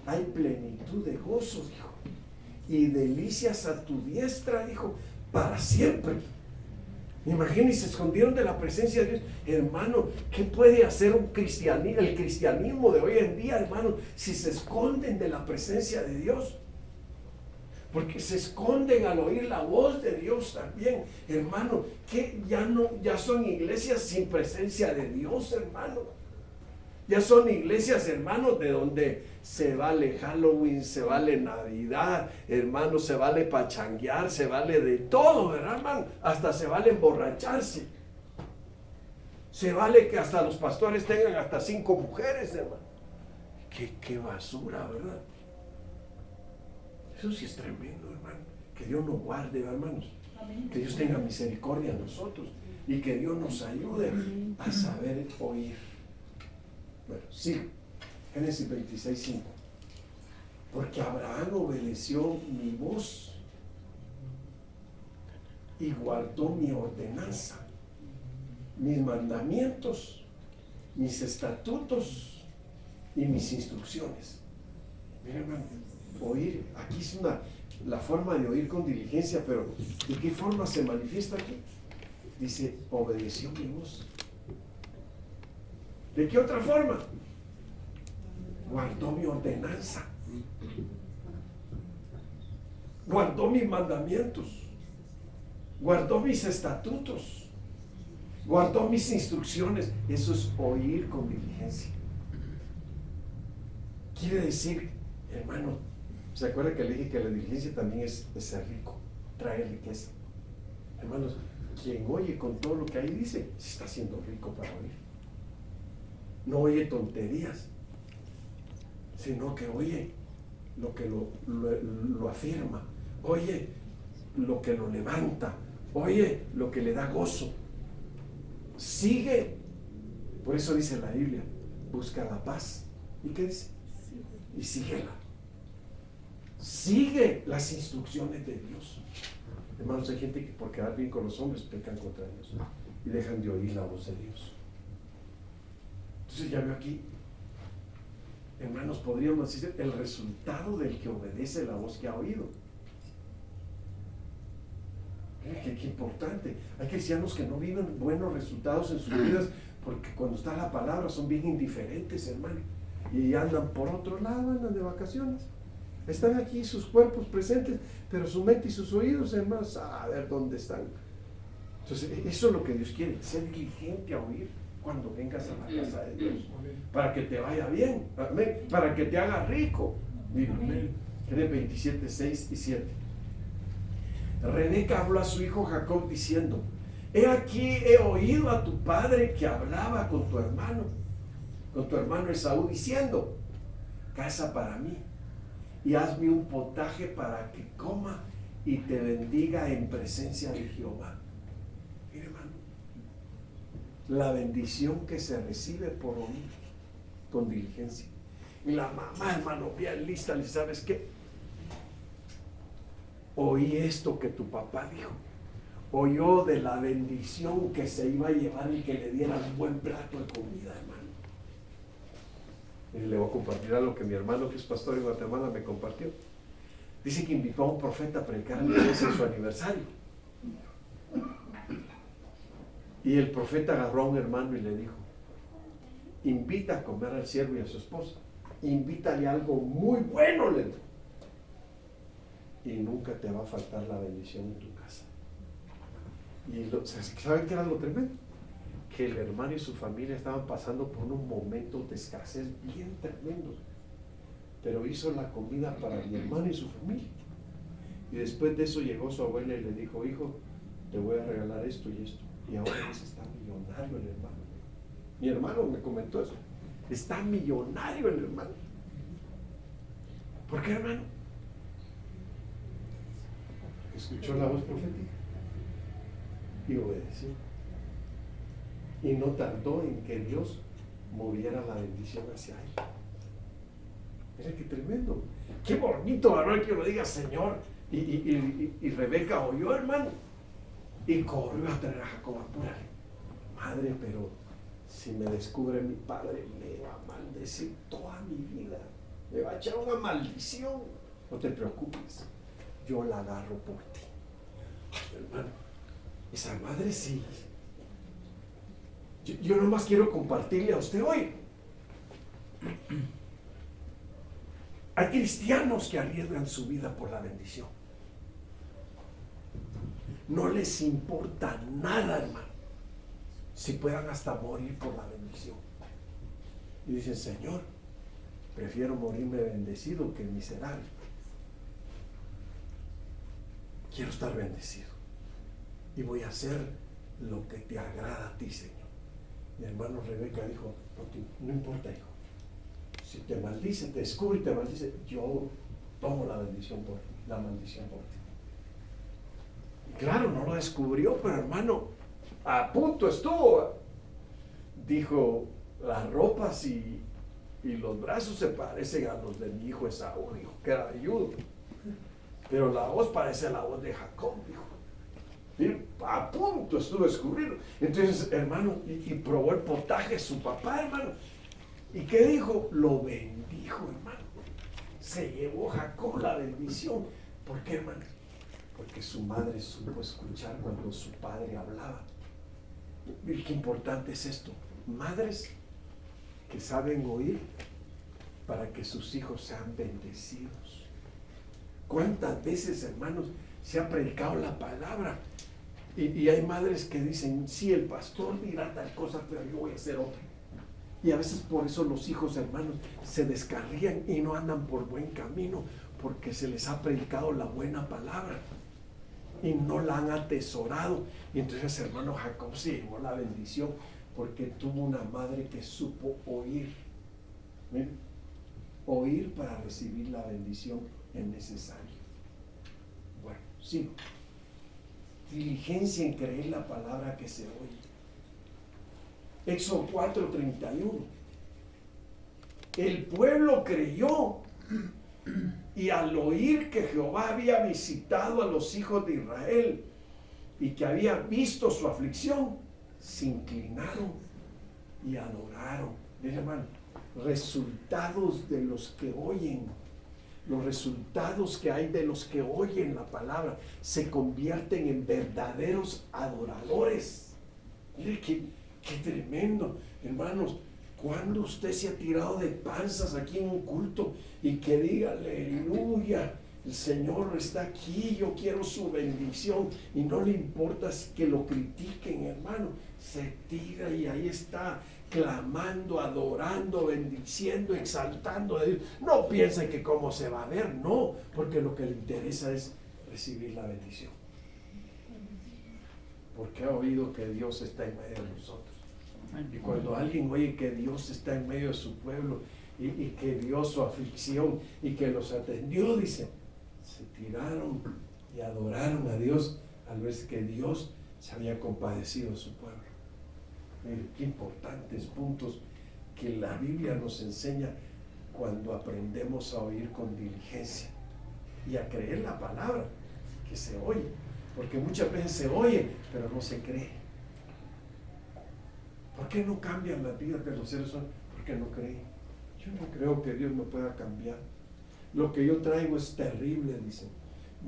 hay plenitud de gozo, dijo, y delicias a tu diestra, dijo, para siempre. Imagínense, se escondieron de la presencia de Dios. Hermano, ¿qué puede hacer el cristianismo de hoy en día, hermano, si se esconden de la presencia de Dios? Porque se esconden al oír la voz de Dios también, hermano, que ya son iglesias sin presencia de Dios, hermano. Ya son iglesias, hermanos, de donde se vale Halloween, se vale Navidad, hermano, se vale pachanguear, se vale de todo, ¿verdad, hermano? Hasta se vale emborracharse. Se vale que hasta los pastores tengan hasta 5 mujeres, hermano. Qué basura, ¿verdad? Eso sí es tremendo, hermano. Que Dios nos guarde, hermanos. Que Dios tenga misericordia de nosotros y que Dios nos ayude a saber oír. Bueno, sí, Génesis 26:5. Porque Abraham obedeció mi voz y guardó mi ordenanza, mis mandamientos, mis estatutos y mis instrucciones. Mira, hermano, oír, aquí es la forma de oír con diligencia, pero ¿de qué forma se manifiesta aquí? Dice, obedeció mi voz. ¿De qué otra forma? Guardó mi ordenanza. Guardó mis mandamientos. Guardó mis estatutos. Guardó mis instrucciones. Eso es oír con diligencia. Quiere decir, hermano, ¿se acuerda que le dije que la diligencia también es ser rico, traer riqueza? Hermanos, quien oye con todo lo que ahí dice, se está haciendo rico para oír. No oye tonterías, sino que oye lo que lo afirma, oye lo que lo levanta, oye lo que le da gozo. Sigue. Por eso dice la Biblia, busca la paz. ¿Y qué dice? Y síguela. Sigue las instrucciones de Dios. Hermanos, hay gente que por quedar bien con los hombres pecan contra Dios y dejan de oír la voz de Dios. Entonces ya veo aquí, hermanos, podríamos decir el resultado del que obedece la voz que ha oído. Qué importante. Hay cristianos que no viven buenos resultados en sus vidas porque cuando está la palabra son bien indiferentes, hermano, y andan por otro lado, andan de vacaciones. Están aquí sus cuerpos presentes, pero su mente y sus oídos, hermanos, a ver dónde están. Entonces, eso es lo que Dios quiere, ser diligente a oír cuando vengas a la casa de Dios, para que te vaya bien, amén, para que te haga rico. Mira, Génesis 27, 6 y 7. Rebeca habló a su hijo Jacob diciendo: he aquí, he oído a tu padre que hablaba con tu hermano Esaú, diciendo: casa para mí y hazme un potaje para que coma y te bendiga en presencia de Jehová. Mire, hermano, la bendición que se recibe por oír con diligencia. Y la mamá, hermano, bien lista, le dice: ¿sabes qué? Oí esto que tu papá dijo. Oyó de la bendición que se iba a llevar y que le diera un buen plato de comida, hermano. Y le voy a compartir algo que mi hermano, que es pastor en Guatemala, me compartió. Dice que invitó a un profeta a predicar en la iglesia en su aniversario. Y el profeta agarró a un hermano y le dijo: invita a comer al siervo y a su esposa. Invítale algo muy bueno, le dijo. Y nunca te va a faltar la bendición en tu casa. Y ¿saben qué era lo tremendo? Que el hermano y su familia estaban pasando por unos momentos de escasez bien tremendos. Pero hizo la comida para mi hermano y su familia. Y después de eso llegó su abuela y le dijo: hijo, te voy a regalar esto y esto. Y ahora está millonario el hermano. Mi hermano me comentó eso. Está millonario el hermano. ¿Por qué, hermano? Escuchó la voz profética y obedeció. Y no tardó en que Dios moviera la bendición hacia él. Mira qué tremendo, qué bonito, hermano, que lo diga Señor. Y Rebeca oyó, hermano, y corrió a traer a Jacob. Apúrale, madre, pero si me descubre mi padre, me va a maldecir toda mi vida, me va a echar una maldición. No te preocupes, yo la agarro por ti. Ay, hermano, esa madre sí. Yo nomás quiero compartirle a usted hoy. Hay cristianos que arriesgan su vida por la bendición. No les importa nada, hermano, si puedan hasta morir por la bendición. Y dicen: Señor, prefiero morirme bendecido que miserable. Quiero estar bendecido y voy a hacer lo que te agrada a ti, Señor. Mi hermano Rebeca dijo: no importa, hijo, si te maldice, te descubre y te maldice, yo tomo la bendición por ti, la maldición por ti. Y claro, no lo descubrió, pero hermano, a punto estuvo. Dijo: las ropas y los brazos se parecen a los de mi hijo Esaú, dijo, que era ayudo. Pero la voz parece a la voz de Jacob, dijo. Y a punto estuvo descubrido. Entonces, hermano, y probó el potaje su papá, hermano. ¿Y qué dijo? Lo bendijo, hermano. Se llevó Jacob la bendición ¿Por qué, hermano? Porque su madre supo escuchar cuando su padre hablaba. Mira qué importante es esto. Madres que saben oír para que sus hijos sean bendecidos. ¿Cuántas veces, hermanos, se ha predicado la palabra? Y hay madres que dicen, sí, el pastor dirá tal cosa, pero yo voy a hacer otra. Y a veces por eso los hijos, hermanos, se descarrían y no andan por buen camino, porque se les ha predicado la buena palabra y no la han atesorado. Y entonces, hermano, Jacob se llevó la bendición porque tuvo una madre que supo oír. ¿Ven? Oír para recibir la bendición es necesario. Bueno, sigo. Diligencia en creer la palabra que se oye. Éxodo 4:31. El pueblo creyó y al oír que Jehová había visitado a los hijos de Israel y que había visto su aflicción, se inclinaron y adoraron. Mira, hermano, resultados de los que oyen, los resultados que hay de los que oyen la palabra se convierten en verdaderos adoradores. Mire qué tremendo, hermanos. Cuando usted se ha tirado de panzas aquí en un culto y que diga aleluya, el Señor está aquí, yo quiero su bendición, y no le importa que lo critiquen, hermano, se tira y ahí está clamando, adorando, bendiciendo, exaltando a Dios. No piensen que cómo se va a ver, no, porque lo que le interesa es recibir la bendición, porque ha oído que Dios está en medio de nosotros. Y cuando alguien oye que Dios está en medio de su pueblo y que vio su aflicción y que los atendió, dice, se tiraron y adoraron a Dios al ver que Dios se había compadecido de su pueblo. Miren, qué importantes puntos que la Biblia nos enseña cuando aprendemos a oír con diligencia y a creer la palabra que se oye, porque muchas veces se oye pero no se cree. ¿Por qué no cambian las vidas de los seres humanos? Porque no creen. Yo no creo que Dios me pueda cambiar. Lo que yo traigo es terrible, dicen.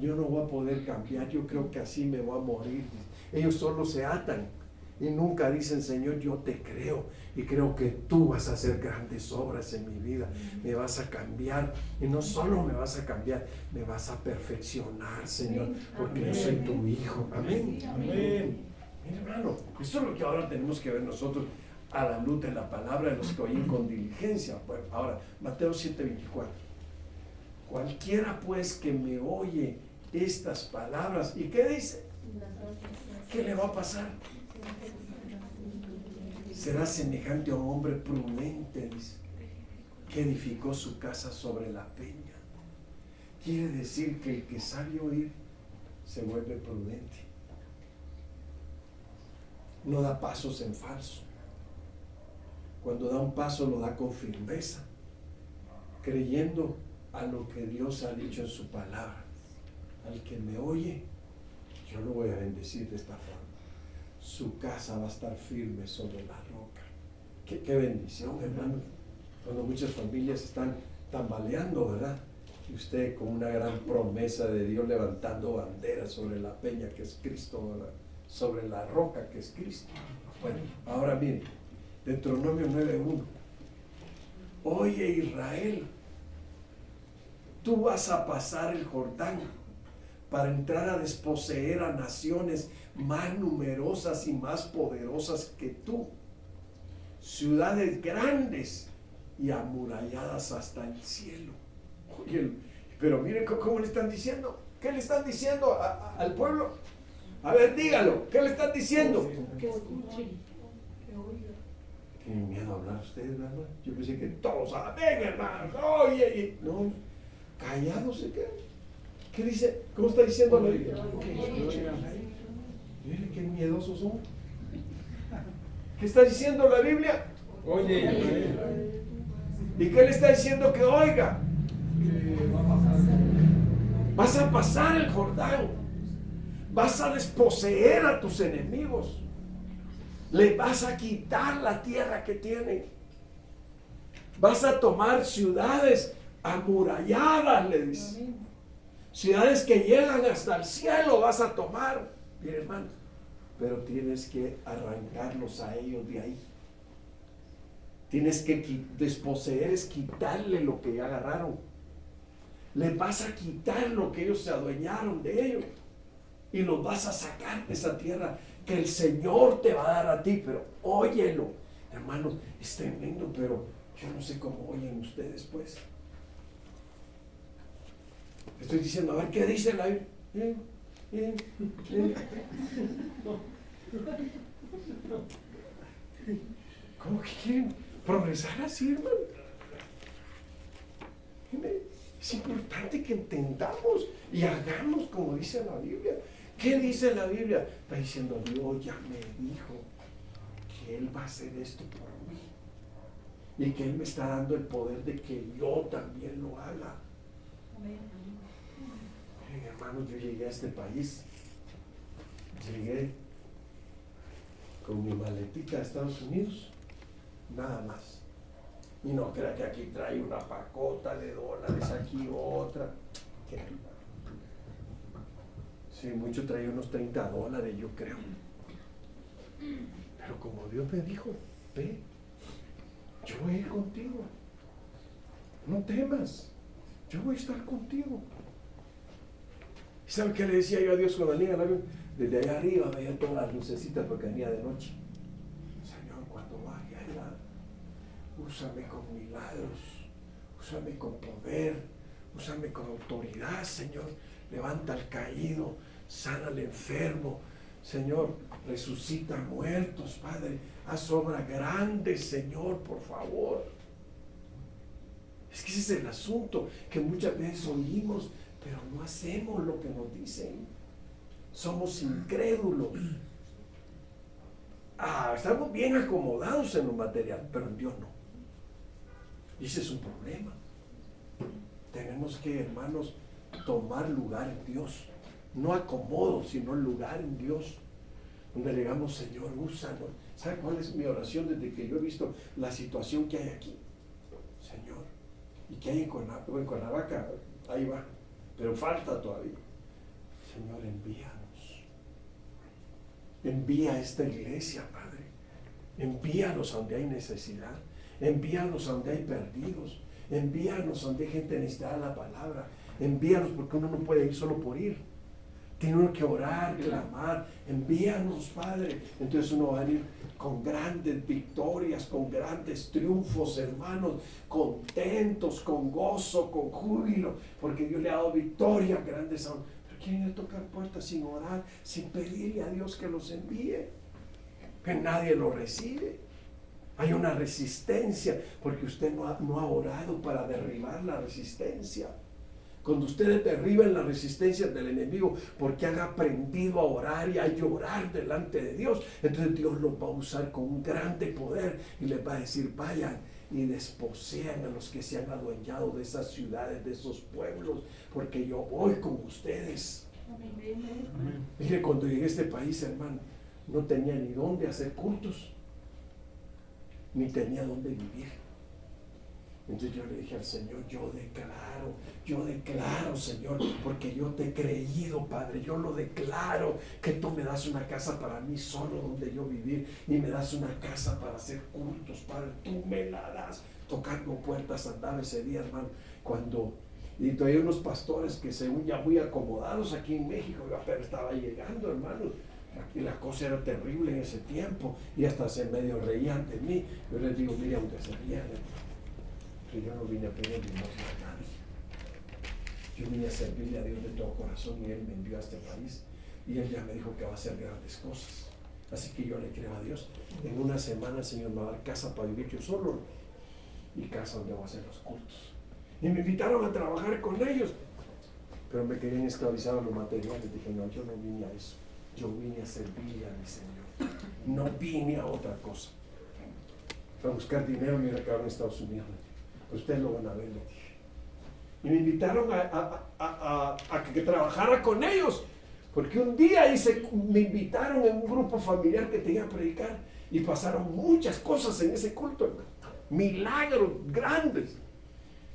Yo no voy a poder cambiar, yo creo que así me voy a morir. Ellos solo se atan y nunca dicen, Señor, yo te creo y creo que tú vas a hacer grandes obras en mi vida, me vas a cambiar, y no solo me vas a cambiar, me vas a perfeccionar, Señor, porque yo soy tu hijo. Amén. Amén. Mira, hermano, esto es lo que ahora tenemos que ver nosotros a la luz de la palabra de los que oyen con diligencia. Bueno, ahora, Mateo 7:24. Cualquiera pues que me oye estas palabras, ¿y qué dice? ¿Qué le va a pasar? Será semejante a un hombre prudente, dice, que edificó su casa sobre la peña. Quiere decir que el que sabe oír se vuelve prudente. No da pasos en falso. Cuando da un paso lo da con firmeza, creyendo a lo que Dios ha dicho en su palabra. Al que me oye, yo lo voy a bendecir de esta forma. Su casa va a estar firme sobre la roca. Qué bendición, hermano. Cuando muchas familias están tambaleando, ¿verdad? Y usted con una gran promesa de Dios levantando banderas sobre la peña que es Cristo, ¿verdad? Sobre la roca que es Cristo. Bueno, ahora miren, Deuteronomio 9:1. Oye, Israel, tú vas a pasar el Jordán para entrar a desposeer a naciones más numerosas y más poderosas que tú, ciudades grandes y amuralladas hasta el cielo. Oye, pero miren cómo le están diciendo. ¿Qué le están diciendo al pueblo? A ver, dígalo, ¿qué le están diciendo? Que escuchen, que oigan. Tienen miedo a hablar ustedes, ¿verdad? Yo pensé que todos, amén, hermano, oye, no, callados se quedan. ¿Qué dice? ¿Cómo está diciendo la Biblia? Miren qué miedosos son. ¿Qué está diciendo la Biblia? Oye, ¿Y qué le está diciendo que oiga? Vas a pasar el Jordán. Vas a desposeer a tus enemigos. Le vas a quitar la tierra que tienen. Vas a tomar ciudades amuralladas, le dice. ciudades que llegan hasta el cielo vas a tomar, mire hermano, pero tienes que arrancarlos a ellos de ahí. Tienes que desposeer, es quitarle lo que ya agarraron. Les vas a quitar lo que ellos se adueñaron de ellos y los vas a sacar de esa tierra que el Señor te va a dar a ti. Pero óyelo, hermanos, es tremendo, pero yo no sé cómo oyen ustedes, pues. Estoy diciendo, a ver, ¿qué dice la Biblia? ¿Cómo que quieren progresar así, hermano? Es importante que entendamos y hagamos como dice la Biblia. ¿Qué dice la Biblia? Está diciendo, Dios ya me dijo que Él va a hacer esto por mí y que Él me está dando el poder de que yo también lo haga. Miren, hermanos, yo llegué a este país, llegué con mi maletita a Estados Unidos, nada más. Y no crea que aquí trae una pacota de dólares, aquí otra. ¿Qué? Sí, mucho traía unos $30, yo creo. Pero como Dios me dijo, ve, yo voy a ir contigo. No temas, yo voy a estar contigo. ¿Y sabe qué le decía yo a Dios cuando venía al avión? Desde allá arriba veía todas las lucecitas porque venía de noche. Señor, cuando vaya allá, úsame con milagros, úsame con poder, úsame con autoridad, Señor. Levanta al caído, sana al enfermo, Señor, resucita muertos, Padre. Haz obras grandes, Señor, por favor. Es que ese es el asunto, que muchas veces oímos, pero no hacemos lo que nos dicen. Somos incrédulos. Estamos bien acomodados en lo material, pero en Dios no. Y ese es un problema. Tenemos que, hermanos, tomar lugar en Dios. No acomodo, sino lugar en Dios. Donde le digamos, Señor, úsanos. ¿Sabe cuál es mi oración desde que yo he visto la situación que hay aquí? Señor, y que hay en Cuernavaca, ahí va, pero falta todavía. Señor, envíanos. Envía a esta iglesia, Padre. Envíanos a donde hay necesidad. Envíanos a donde hay perdidos. Envíanos a donde hay gente necesitada de la palabra. Envíanos, porque uno no puede ir solo por ir. Tiene uno que orar, clamar. Envíanos, Padre. Entonces uno va a ir con grandes victorias, con grandes triunfos, hermanos, contentos, con gozo, con júbilo, porque Dios le ha dado victoria grandes aún. Pero quieren ir a tocar puertas sin orar, sin pedirle a Dios que los envíe, que nadie lo recibe. Hay una resistencia, porque usted no ha orado para derribar la resistencia. Cuando ustedes derriben las resistencias del enemigo, porque han aprendido a orar y a llorar delante de Dios, entonces Dios los va a usar con un grande poder y les va a decir, vayan y desposean a los que se han adueñado de esas ciudades, de esos pueblos, porque yo voy con ustedes. Mire, cuando llegué a este país, hermano, no tenía ni dónde hacer cultos, ni tenía dónde vivir. Entonces yo le dije al Señor, yo declaro, Señor, porque yo te he creído, Padre, yo lo declaro, que tú me das una casa para mí solo donde yo vivir, y me das una casa para hacer cultos, Padre, tú me la das. Tocando puertas andaba ese día, hermano, y todavía unos pastores que según ya muy acomodados aquí en México, pero estaba llegando, hermano. Y la cosa era terrible en ese tiempo, y hasta se medio reían de mí. Yo les digo, mire, aunque se rían, yo no vine a pedir limosna a nadie. Yo vine a servirle a Dios de todo corazón, y Él me envió a este país y Él ya me dijo que va a hacer grandes cosas. Así que yo le creo a Dios. En una semana el Señor me va a dar casa para vivir yo solo y casa donde voy a hacer los cultos. Y me invitaron a trabajar con ellos, pero me querían esclavizar a los materiales. Dije, no, yo no vine a eso. Yo vine a servirle a mi Señor. No vine a otra cosa. Para buscar dinero y ir a acabar en Estados Unidos. Ustedes lo van a ver, le dije. Y me invitaron a que trabajara con ellos, porque un día me invitaron en un grupo familiar que tenía que predicar, y pasaron muchas cosas en ese culto, milagros grandes.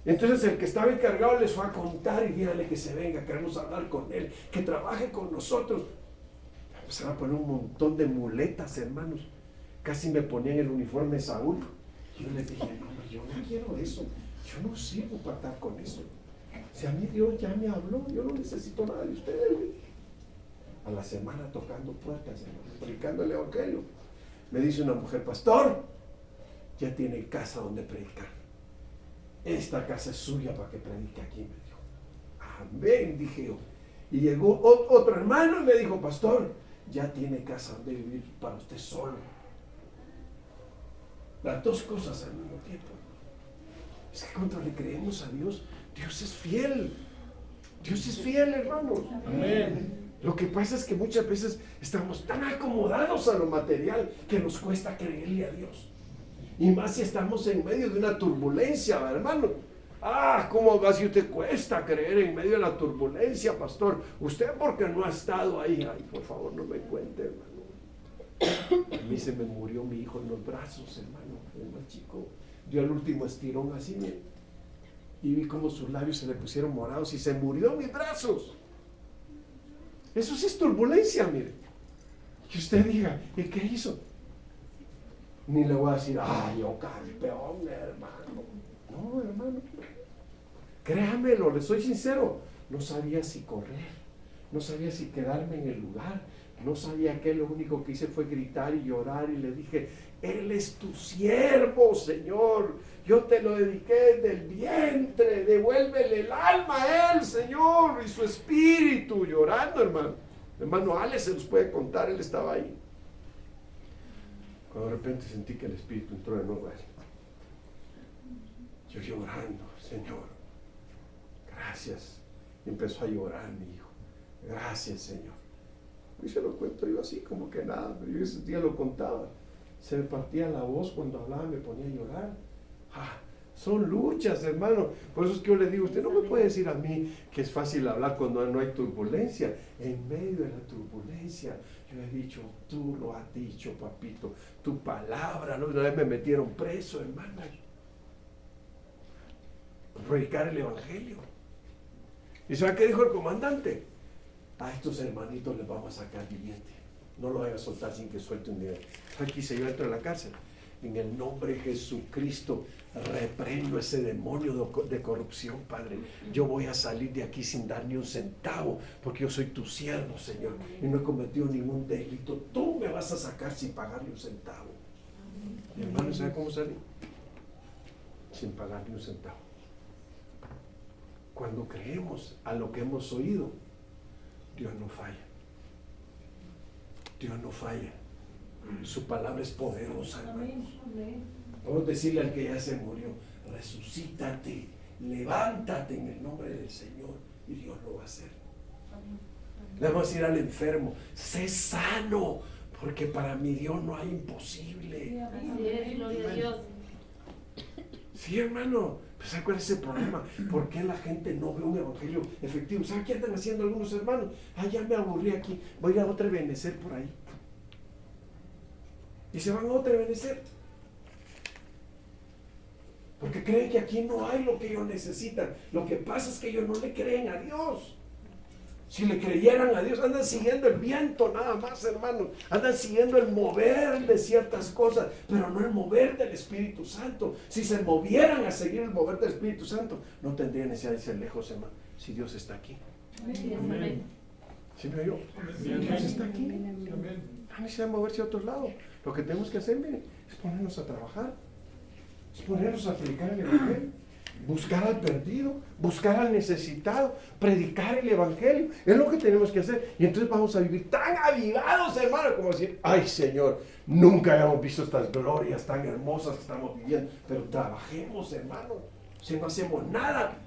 Entonces el que estaba encargado les fue a contar y dígale que se venga, queremos hablar con él, que trabaje con nosotros. Empezaron a poner un montón de muletas, hermanos. Casi me ponían el uniforme de Saúl. Yo les dije, no, yo no quiero eso. Yo no sirvo para estar con eso. Si a mí Dios ya me habló, yo no necesito nada de ustedes. A la semana tocando puertas, hermanos, predicando el evangelio. Me dice una mujer, pastor, ya tiene casa donde predicar. Esta casa es suya para que predique aquí, me dijo. Amén, dije yo. Y llegó otro hermano y me dijo, pastor, ya tiene casa donde vivir para usted solo. Las dos cosas al mismo tiempo. Es que cuando le creemos a Dios, Dios es fiel. Dios es fiel, hermanos. Amén. Lo que pasa es que muchas veces estamos tan acomodados a lo material que nos cuesta creerle a Dios. Y más si estamos en medio de una turbulencia, hermano. ¿Cómo va si usted cuesta creer en medio de la turbulencia, pastor? Usted porque no ha estado ahí. Ay, por favor, no me cuente, hermano. A mí se me murió mi hijo en los brazos, hermano, el más chico. Dio el último estirón así, mire. Y vi cómo sus labios se le pusieron morados y se murió en mis brazos. Eso sí es turbulencia, mire. Que usted diga, ¿y qué hizo? Ni le voy a decir, yo campeón, hermano. No, hermano. Créamelo, le soy sincero. No sabía si correr, no sabía si quedarme en el lugar, no sabía qué. Lo único que hice fue gritar y llorar y le dije, Él es tu siervo, Señor. Yo te lo dediqué desde el vientre. Devuélvele el alma a Él, Señor, y su espíritu. Llorando, hermano. Hermano Alex se los puede contar, él estaba ahí. Cuando de repente sentí que el espíritu entró de nuevo a él. Yo llorando, Señor, gracias. Y empezó a llorar mi hijo. Gracias, Señor. Y se lo cuento yo así, como que nada, pero yo ese día lo contaba. Se me partía la voz cuando hablaba, me ponía a llorar. Son luchas, hermano. Por eso es que yo le digo, usted no me puede decir a mí que es fácil hablar cuando no hay turbulencia. En medio de la turbulencia, yo he dicho, tú lo has dicho, papito, tu palabra. Una vez me metieron preso, hermano. Predicar el evangelio. ¿Y sabe qué dijo el comandante? A estos hermanitos les vamos a sacar viviente. No lo vayan a soltar sin que suelte un día. Aquí se yo dentro de la cárcel. En el nombre de Jesucristo reprendo ese demonio de corrupción, Padre. Yo voy a salir de aquí sin dar ni un centavo, porque yo soy tu siervo, Señor, y no he cometido ningún delito. Tú me vas a sacar sin pagar ni un centavo. Mi hermano, ¿sabe cómo salí? Sin pagar ni un centavo. Cuando creemos a lo que hemos oído, Dios no falla. Dios no falla. Su palabra es poderosa, hermanos. Vamos a decirle al que ya se murió, resucítate, levántate en el nombre del Señor, y Dios lo va a hacer. Le vamos a decir al enfermo, sé sano, porque para mi Dios no hay imposible. Así es, gloria a Dios. Sí, hermano, pues ¿sabe cuál es el problema? ¿Por qué la gente no ve un evangelio efectivo? ¿Sabe qué andan haciendo algunos hermanos? Ya me aburrí aquí, voy a ir a otra Ebenezer por ahí. Y se van a otra Ebenezer. Porque creen que aquí no hay lo que ellos necesitan. Lo que pasa es que ellos no le creen a Dios. Si le creyeran a Dios, andan siguiendo el viento nada más, hermanos. Andan siguiendo el mover de ciertas cosas, pero no el mover del Espíritu Santo. Si se movieran a seguir el mover del Espíritu Santo, no tendrían necesidad de ser lejos, hermano. Si Dios está aquí. Amén. ¿Sí me oyó? Dios está aquí. No hay necesidad de moverse a otro lado. Lo que tenemos que hacer, mire, es ponernos a trabajar. Es ponernos a predicar el evangelio, buscar al perdido, buscar al necesitado, predicar el evangelio. Es lo que tenemos que hacer. Y entonces vamos a vivir tan avivados, hermano, como decir, ay, Señor, nunca habíamos visto estas glorias tan hermosas que estamos viviendo. Pero trabajemos, hermano. Si no hacemos nada,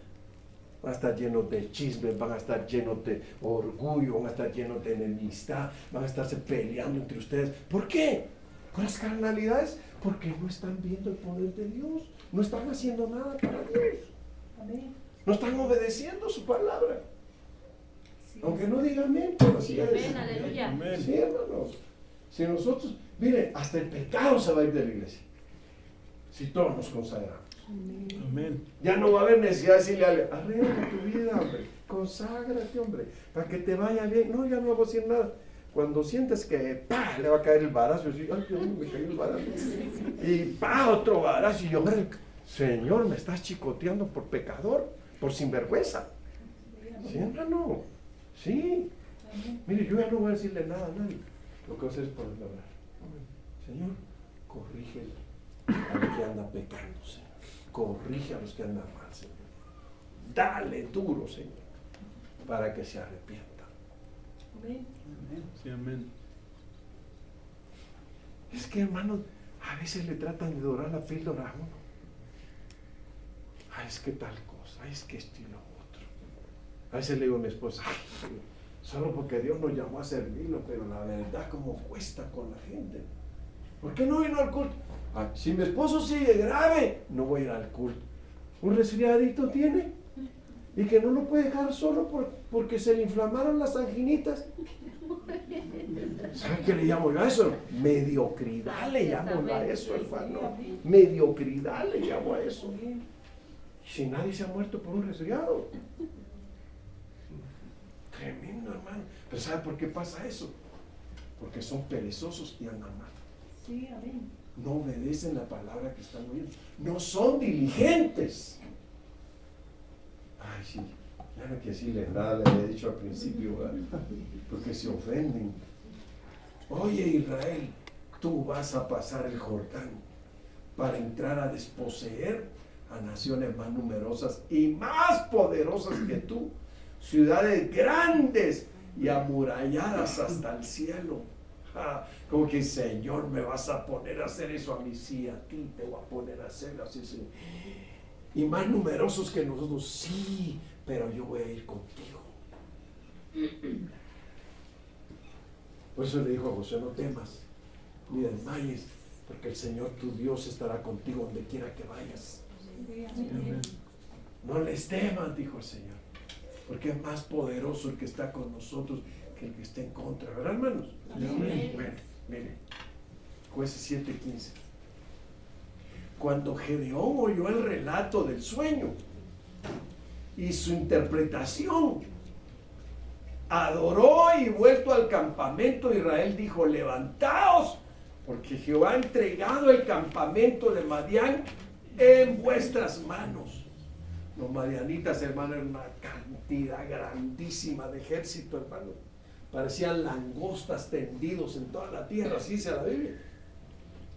van a estar llenos de chismes, van a estar llenos de orgullo, van a estar llenos de enemistad, van a estarse peleando entre ustedes. ¿Por qué? Con las carnalidades, porque no están viendo el poder de Dios, no están haciendo nada para Dios. Amén. No están obedeciendo su palabra. Aunque no digan amén, pero así es. Amén, aleluya. Sí, hermanos. Si nosotros, mire, hasta el pecado se va a ir de la iglesia. Si todos nos consagramos. Amén. Ya no va a haber necesidad de decirle a alguien, arregla tu vida, hombre, conságrate, hombre, para que te vaya bien. No, ya no voy a decir nada. Cuando sientes que ¡pah! Le va a caer el barazo, y ay, Dios mío, me cayó el barazo. Y ¡pah! Otro barazo, y yo, Señor, me estás chicoteando por pecador, por sinvergüenza. Sí, hermano, sí. Mire, yo ya no voy a decirle nada a nadie. Lo que voy a hacer es ponerle a hablar. Señor, corrige a los que andan pecando, Señor. Corrige a los que andan mal, Señor. Dale duro, Señor, para que se arrepientan. Amén. Sí, amén. Es que, hermanos, a veces le tratan de dorar la píldora a uno. Ay, es que tal cosa, ay, es que esto y lo otro. A veces le digo a mi esposa, ay, solo porque Dios nos llamó a servirlo, pero la verdad como cuesta con la gente. ¿Por qué no vino al culto? Ay, si mi esposo sigue grave, no voy a ir al culto. Un resfriadito tiene y que no lo puede dejar solo porque se le inflamaron las anginitas. ¿Saben qué le llamo yo a eso? Mediocridad le llamo a eso, hermano. Mediocridad le llamo a eso. Si nadie se ha muerto por un resfriado. Tremendo, hermano. Pero ¿sabe por qué pasa eso? Porque son perezosos y andan mal. Sí, amén. No obedecen la palabra que están oyendo. No son diligentes. Ay, sí. Ya no hay que decirle nada, le había dicho al principio, ¿verdad? Porque se ofenden. Oye, Israel, tú vas a pasar el Jordán para entrar a desposeer a naciones más numerosas y más poderosas que tú, ciudades grandes y amuralladas hasta el cielo. Como que, Señor, me vas a poner a hacer eso a mí, sí, a ti te voy a poner a hacer así, Señor. Y más numerosos que nosotros, sí, pero yo voy a ir contigo. Por eso le dijo a Josué, no temas, ni desmayes, porque el Señor tu Dios estará contigo donde quiera que vayas. No les temas, dijo el Señor, porque es más poderoso el que está con nosotros que el que está en contra, ¿verdad, hermanos? Amén. Bueno, miren, Jueces 7:15. Cuando Gedeón oyó el relato del sueño y su interpretación, adoró y vuelto al campamento, Israel dijo, levantaos, porque Jehová ha entregado el campamento de Madián en vuestras manos. Los madianitas, hermano, eran una cantidad grandísima de ejército, hermano. Parecían langostas tendidos en toda la tierra, así dice la Biblia.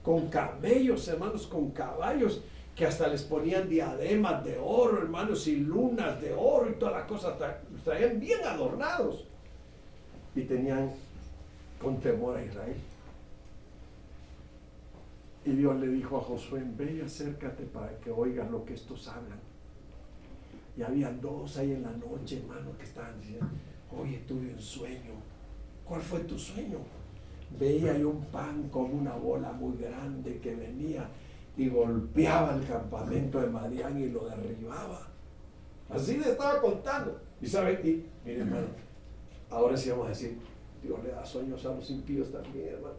Con camellos, hermanos, con caballos, que hasta les ponían diademas de oro, hermanos, y lunas de oro y todas las cosas, los traían bien adornados. Y tenían con temor a Israel. Y Dios le dijo a Josué, ve y acércate para que oigas lo que estos hablan. Y habían dos ahí en la noche, hermano, que estaban diciendo, oye, tuve un sueño. ¿Cuál fue tu sueño? Veía yo un pan como una bola muy grande que venía y golpeaba el campamento de Madián y lo derribaba. Así le estaba contando. Y saben, mire, hermano, ahora sí vamos a decir, Dios le da sueños a los impíos también, hermano.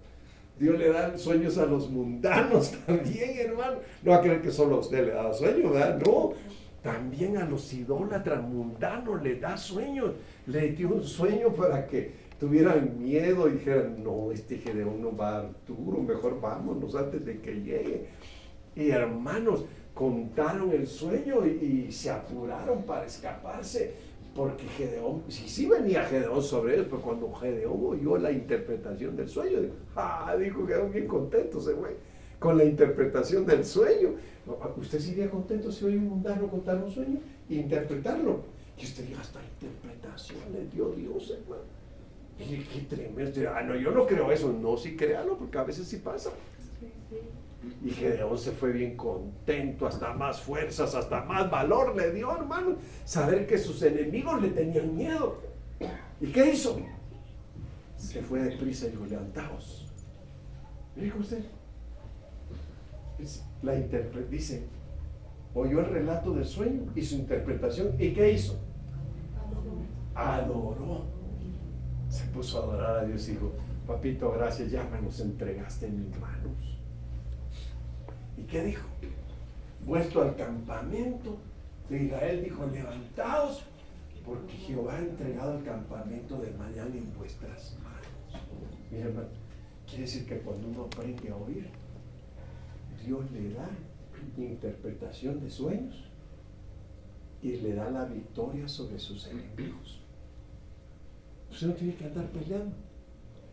Dios le da sueños a los mundanos también, hermano. No va a creer que solo a usted le da sueños, ¿verdad? No, también a los idólatras mundanos le da sueños. Le dio un sueño para que tuvieran miedo y dijeran, no, este Gedeón no va a dar duro, mejor vámonos antes de que llegue. Y hermanos, contaron el sueño y se apuraron para escaparse, porque Gedeón, sí venía Gedeón sobre ellos, pero cuando Gedeón oyó la interpretación del sueño, dijo, quedaron bien contentos ese güey, con la interpretación del sueño. ¿Usted sería contento si oye un mundano contar un sueño e interpretarlo? Y usted diga, esta interpretación le dio Dios, hermano. Y qué tremendo. No, yo no creo eso. No, sí créalo, porque a veces sí pasa. Y Gedeón se fue bien contento, hasta más fuerzas, hasta más valor le dio, hermano, saber que sus enemigos le tenían miedo. ¿Y qué hizo? Se fue deprisa y dijo, levantaos. Dijo usted, dice, oyó el relato del sueño y su interpretación. ¿Y qué hizo? Adoró. Se puso a adorar a Dios y dijo, papito, gracias, ya me los entregaste en mis manos. ¿Y qué dijo? vuelto al campamento de Israel, dijo: levantaos, porque Jehová ha entregado el campamento de Madián en vuestras manos. Mira, hermano, quiere decir que cuando uno aprende a oír, Dios le da interpretación de sueños y le da la victoria sobre sus enemigos. Usted no tiene que andar peleando,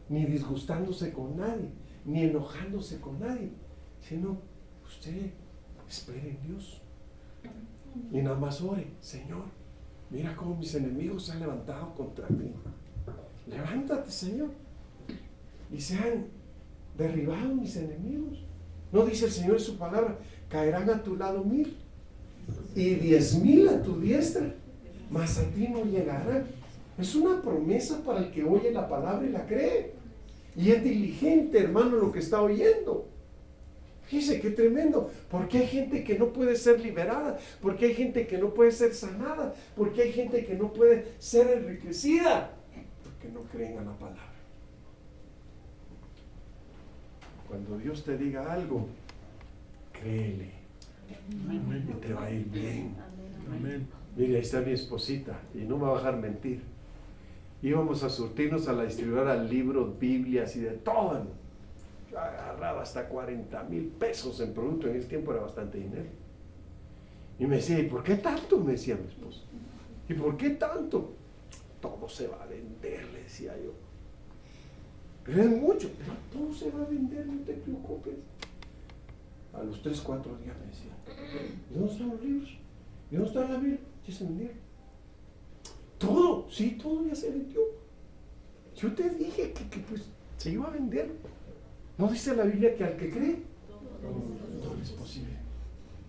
ni disgustándose con nadie, ni enojándose con nadie, sino usted espere en Dios y nada más ore: Señor, mira cómo mis enemigos se han levantado contra mí. Levántate, Señor, y sean derribados mis enemigos. ¿No dice el Señor en su palabra: caerán a tu lado 1000 y 10,000 a tu diestra, mas a ti no llegarán? Es una promesa para el que oye la palabra y la cree, y es diligente, hermano, lo que está oyendo. Fíjese qué tremendo, porque hay gente que no puede ser liberada, porque hay gente que no puede ser sanada, porque hay gente que no puede ser enriquecida, porque no creen a la palabra. Cuando Dios te diga algo, créele, y te va a ir bien. Amén. Mire, ahí está mi esposita, y no me va a dejar mentir. Íbamos a surtirnos a la distribuidora libros, Biblias y de todo. Yo agarraba hasta 40,000 pesos en producto, en ese tiempo era bastante dinero. Y me decía: ¿y por qué tanto? Me decía mi esposa. ¿Y por qué tanto? Todo se va a vender, le decía yo. Pero es mucho, pero todo se va a vender, no te preocupes. A los 3, 4 días me decía: ¿y dónde están los libros? ¿Y dónde está la Biblia? Ya se vendieron. Todo, sí, todo ya se vendió. Yo te dije que pues se iba a vender. ¿No dice la Biblia que al que cree, todo es posible?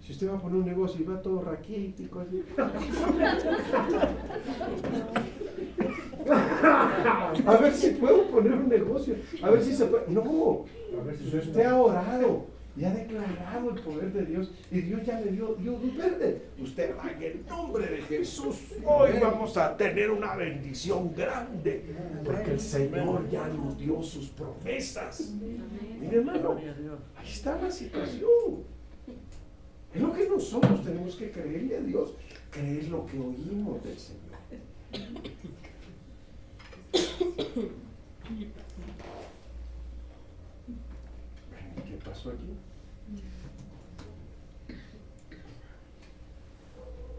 Si usted va a poner un negocio y va todo raquítico así, a ver si puedo poner un negocio, a ver si se puede. No, si usted ha orado y ha declarado el poder de Dios, y Dios ya le dio luz verde, usted va en el nombre de Jesús. Hoy vamos a tener una bendición grande, porque el Señor ya nos dio sus promesas. Mire, hermano, ahí está la situación. Es lo que nosotros tenemos que creerle a Dios, creer lo que oímos del Señor. ¿Qué pasó aquí?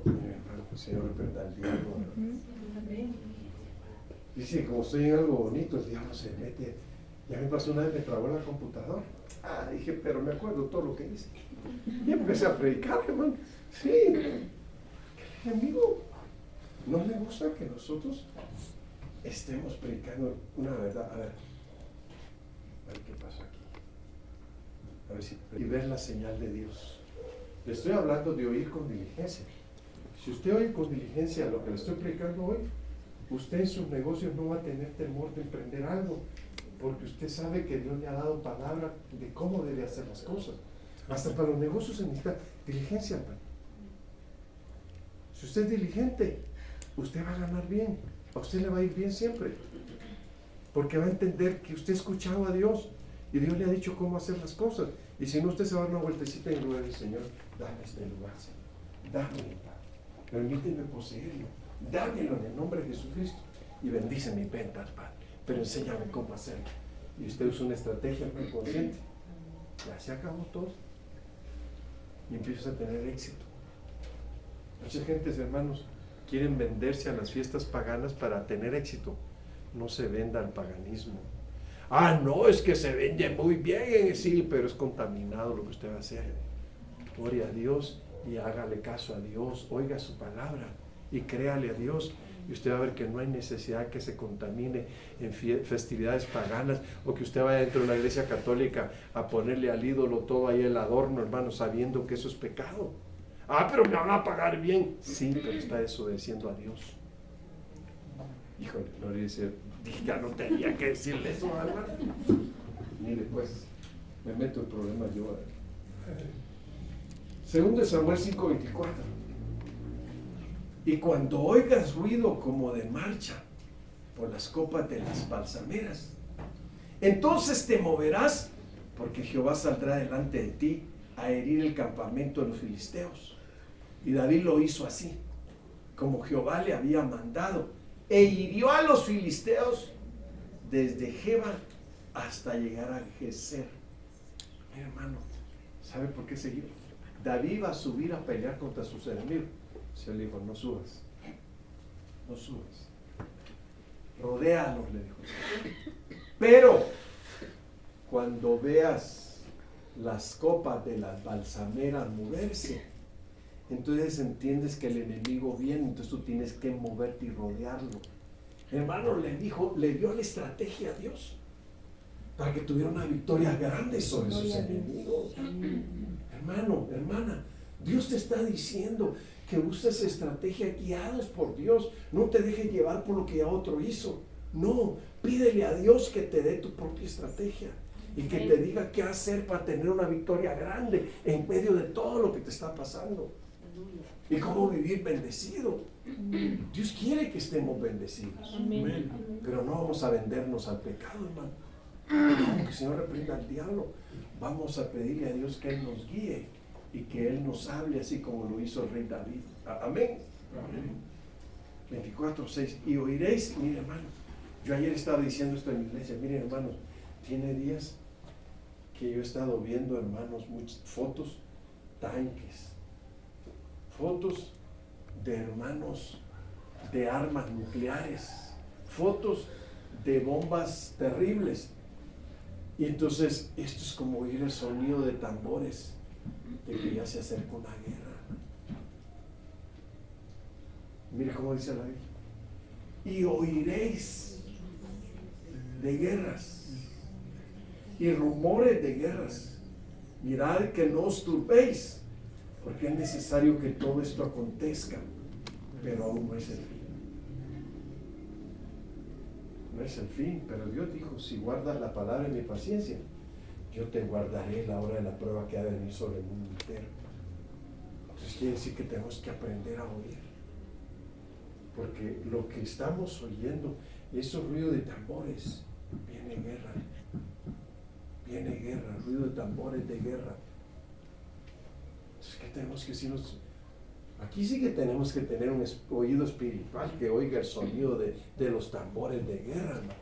Hermano, el Señor reprenda al diablo. Dice, como estoy en algo bonito, el diablo se mete. Ya me pasó una vez, me trabó la computadora. Dije, pero me acuerdo todo lo que hice. Y empecé a predicar, hermano. Sí, el enemigo no le gusta que nosotros estemos predicando una verdad. A ver qué pasó aquí. A ver si. Y ver la señal de Dios. Le estoy hablando de oír con diligencia. Si usted oye con diligencia lo que le estoy predicando hoy, usted en sus negocios no va a tener temor de emprender algo, porque usted sabe que Dios le ha dado palabra de cómo debe hacer las cosas. Hasta para los negocios se necesita diligencia, hermano. Si usted es diligente, usted va a ganar bien, a usted le va a ir bien siempre, porque va a entender que usted ha escuchado a Dios y Dios le ha dicho cómo hacer las cosas. Y si no, usted se va a dar una vueltecita y luego dice: Señor, dame este lugar, Señor, dámelo, permíteme poseerlo, dámelo en el nombre de Jesucristo, y bendice mis ventas, Padre, pero enséñame cómo hacerlo. Y usted usa una estrategia muy consciente, ya se acabó todo, y empieza a tener éxito. Muchas gentes, hermanos, quieren venderse a las fiestas paganas para tener éxito. No se venda al paganismo. No, es que se vende muy bien, sí, pero es contaminado lo que usted va a hacer. Ore a Dios y hágale caso a Dios, oiga su palabra y créale a Dios, y usted va a ver que no hay necesidad que se contamine en festividades paganas, o que usted vaya dentro de la iglesia católica a ponerle al ídolo todo ahí el adorno, hermano, sabiendo que eso es pecado. Pero me van a pagar bien. Sí, pero está desobedeciendo a Dios. Híjole, no le dice, ya no tenía que decirle eso, hermano. Mire, pues, me meto en problemas yo. Segundo de Samuel 5:24. Y cuando oigas ruido como de marcha por las copas de las balsameras, entonces te moverás, porque Jehová saldrá delante de ti a herir el campamento de los filisteos. Y David lo hizo así, como Jehová le había mandado, e hirió a los filisteos desde Geba hasta llegar a Geser. Mi hermano, ¿sabe por qué seguir? David iba a subir a pelear contra sus enemigos. Se le dijo, no subas, no subas, rodéalos, le dijo. Pero cuando veas las copas de las balsameras moverse, entonces entiendes que el enemigo viene, entonces tú tienes que moverte y rodearlo. Hermano, le dio la estrategia a Dios para que tuviera una victoria grande sobre sus enemigos. Hermano, hermana, Dios te está diciendo que uses estrategia guiados por Dios. No te dejes llevar por lo que ya otro hizo. No, pídele a Dios que te dé tu propia estrategia y que te diga qué hacer para tener una victoria grande en medio de todo lo que te está pasando. Y cómo vivir bendecido. Dios quiere que estemos bendecidos. Amén. Pero no vamos a vendernos al pecado, hermano. Que el Señor reprenda al diablo. Vamos a pedirle a Dios que Él nos guíe y que Él nos hable así como lo hizo el rey David. Amén. 24:6. Y oiréis, mire hermano, yo ayer estaba diciendo esto en mi iglesia. Miren hermanos, tiene días que yo he estado viendo, hermanos, muchas fotos, tanques, fotos de hermanos de armas nucleares, fotos de bombas terribles. Y entonces esto es como oír el sonido de tambores de que ya se acerca una guerra. Mire cómo dice la Biblia. Y oiréis de guerras y rumores de guerras. Mirad que no os turbéis, porque es necesario que todo esto acontezca, pero aún no es el fin. No es el fin, pero Dios dijo, si guardas la palabra y mi paciencia, yo te guardaré la hora de la prueba que ha de venir sobre el mundo entero. Entonces quiere decir que tenemos que aprender a oír, porque lo que estamos oyendo, esos ruidos de tambores, viene guerra, ruido de tambores de guerra. Entonces, ¿qué tenemos que decirnos? Aquí sí que tenemos que tener un oído espiritual que oiga el sonido de los tambores de guerra, hermano.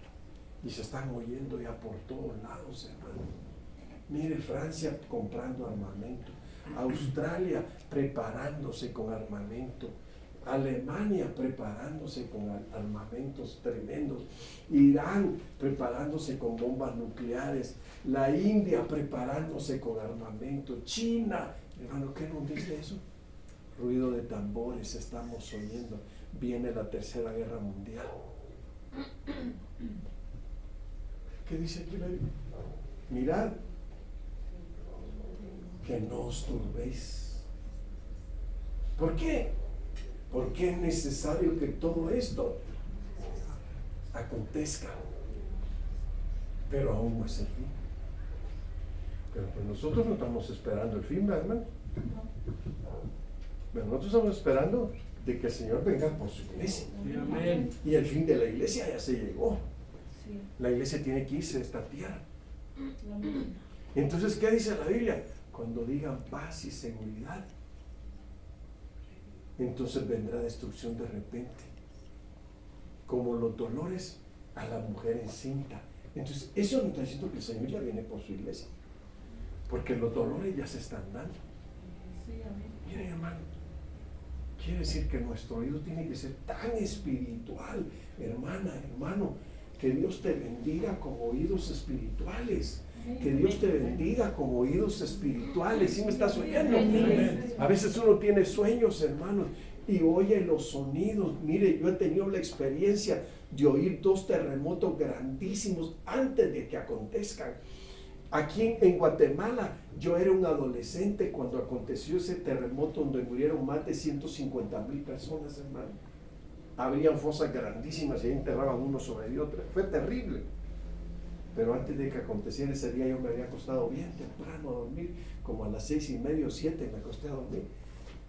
Y se están oyendo ya por todos lados, hermano. Mire, Francia comprando armamento, Australia preparándose con armamento, Alemania preparándose con armamentos tremendos, Irán preparándose con bombas nucleares, la India preparándose con armamento, China, hermano, ¿qué nos dice eso? Ruido de tambores estamos oyendo. Viene la tercera guerra mundial. ¿Qué dice aquí la Biblia? Mirad que no os turbéis. ¿Por qué? Porque es necesario que todo esto acontezca, pero aún no es el fin. Pero pues nosotros no estamos esperando el fin, ¿verdad, hermano? Pero nosotros estamos esperando de que el Señor venga por su iglesia. Amén. Y el fin de la iglesia ya se llegó. La iglesia tiene que irse de esta tierra. Entonces, ¿qué dice la Biblia? Cuando digan paz y seguridad, entonces vendrá destrucción de repente, como los dolores a la mujer encinta. Entonces, eso nos está diciendo que el Señor ya viene por su iglesia, porque los dolores ya se están dando. Miren, hermano, quiere decir que nuestro oído tiene que ser tan espiritual, hermana, hermano, que Dios te bendiga con oídos espirituales. Que Dios te bendiga con oídos espirituales. ¿Sí me estás oyendo? A veces uno tiene sueños, hermanos, y oye los sonidos. Mire, yo he tenido la experiencia de oír 2 terremotos grandísimos antes de que acontezcan. Aquí en Guatemala, yo era un adolescente cuando aconteció ese terremoto donde murieron más de 150,000 personas, hermano. Habrían fosas grandísimas y ahí enterraban uno sobre otro. Fue terrible. Pero antes de que aconteciera ese día, yo me había acostado bien temprano a dormir, como a las 6:30 o 7 me acosté a dormir.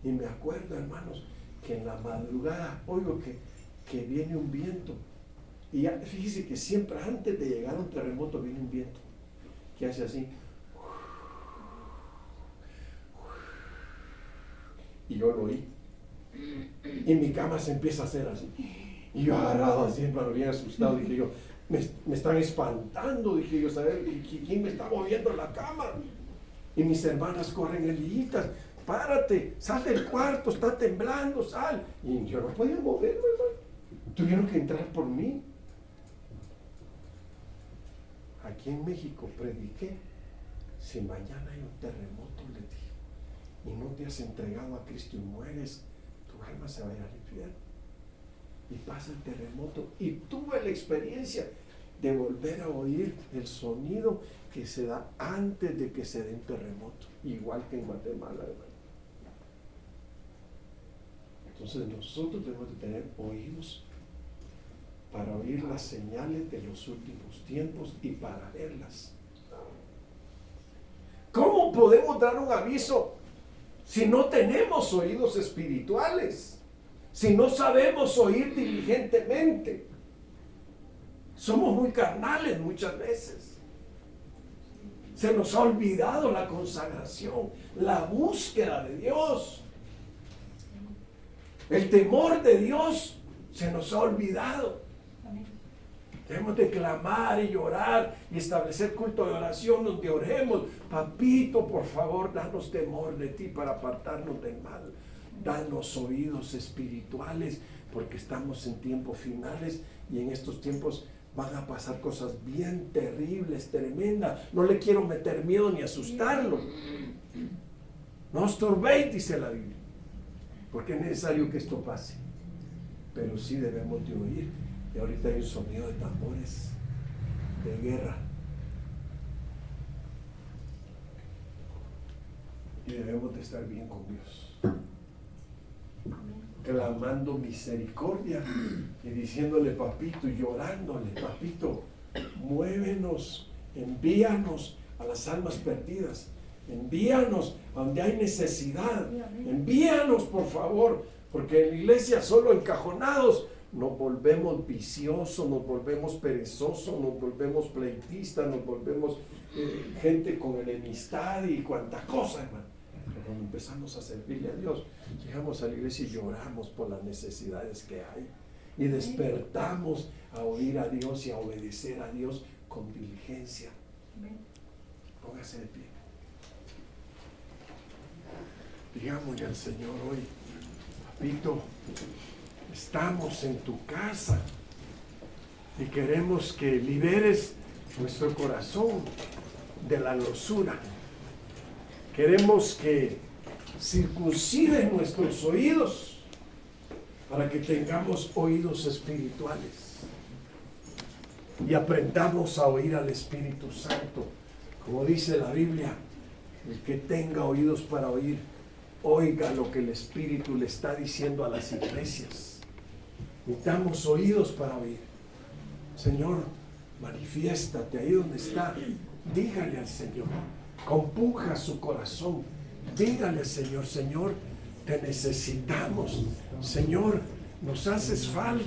Y me acuerdo, hermanos, que en la madrugada oigo que viene un viento. Y ya, fíjese que siempre antes de llegar a un terremoto viene un viento que hace así. Y yo lo oí. Y mi cama se empieza a hacer así. Y yo agarrado así, hermano, bien asustado, dije yo, me están espantando, dije yo, ¿sabes? ¿Quién me está moviendo la cama? Y mis hermanas corren, Eliitas, párate, sal del cuarto, está temblando, sal. Y yo no podía moverme, hermano. Tuvieron que entrar por mí. Aquí en México prediqué, si mañana hay un terremoto, le dije, y no te has entregado a Cristo y mueres, tu alma se va a ir al infierno. Y pasa el terremoto, y tuve la experiencia de volver a oír el sonido que se da antes de que se dé un terremoto, igual que en Guatemala, hermano. Entonces nosotros debemos de tener oídos para oír las señales de los últimos tiempos y para verlas. ¿Cómo podemos dar un aviso si no tenemos oídos espirituales? Si no sabemos oír diligentemente. Somos muy carnales muchas veces. Se nos ha olvidado la consagración, la búsqueda de Dios. El temor de Dios se nos ha olvidado. Debemos de clamar y llorar y establecer culto de oración donde oremos. Papito, por favor, danos temor de ti para apartarnos del mal. Danos oídos espirituales, porque estamos en tiempos finales y en estos tiempos van a pasar cosas bien terribles, tremendas. No le quiero meter miedo ni asustarlo. No os turbéis, dice la Biblia, porque es necesario que esto pase. Pero sí debemos de oír. Y ahorita hay un sonido de tambores de guerra. Y debemos de estar bien con Dios, clamando misericordia y diciéndole, papito, y llorándole, papito, muévenos, envíanos a las almas perdidas, envíanos a donde hay necesidad, envíanos por favor, porque en la iglesia solo encajonados nos volvemos viciosos, nos volvemos perezosos, nos volvemos pleitistas, nos volvemos gente con enemistad y cuanta cosa, hermano. Pero cuando empezamos a servirle a Dios, llegamos a la iglesia y lloramos por las necesidades que hay. Y despertamos a oír a Dios y a obedecer a Dios con diligencia. Póngase de pie. Digámosle al Señor hoy, papito, estamos en tu casa y queremos que liberes nuestro corazón de la lozura. Queremos que circunciden nuestros oídos para que tengamos oídos espirituales y aprendamos a oír al Espíritu Santo. Como dice la Biblia, el que tenga oídos para oír, oiga lo que el Espíritu le está diciendo a las iglesias. Necesitamos oídos para oír. Señor, manifiéstate ahí donde está. Dígale al Señor, compunja su corazón. Dígale al Señor, Señor, te necesitamos. Señor, nos haces falta.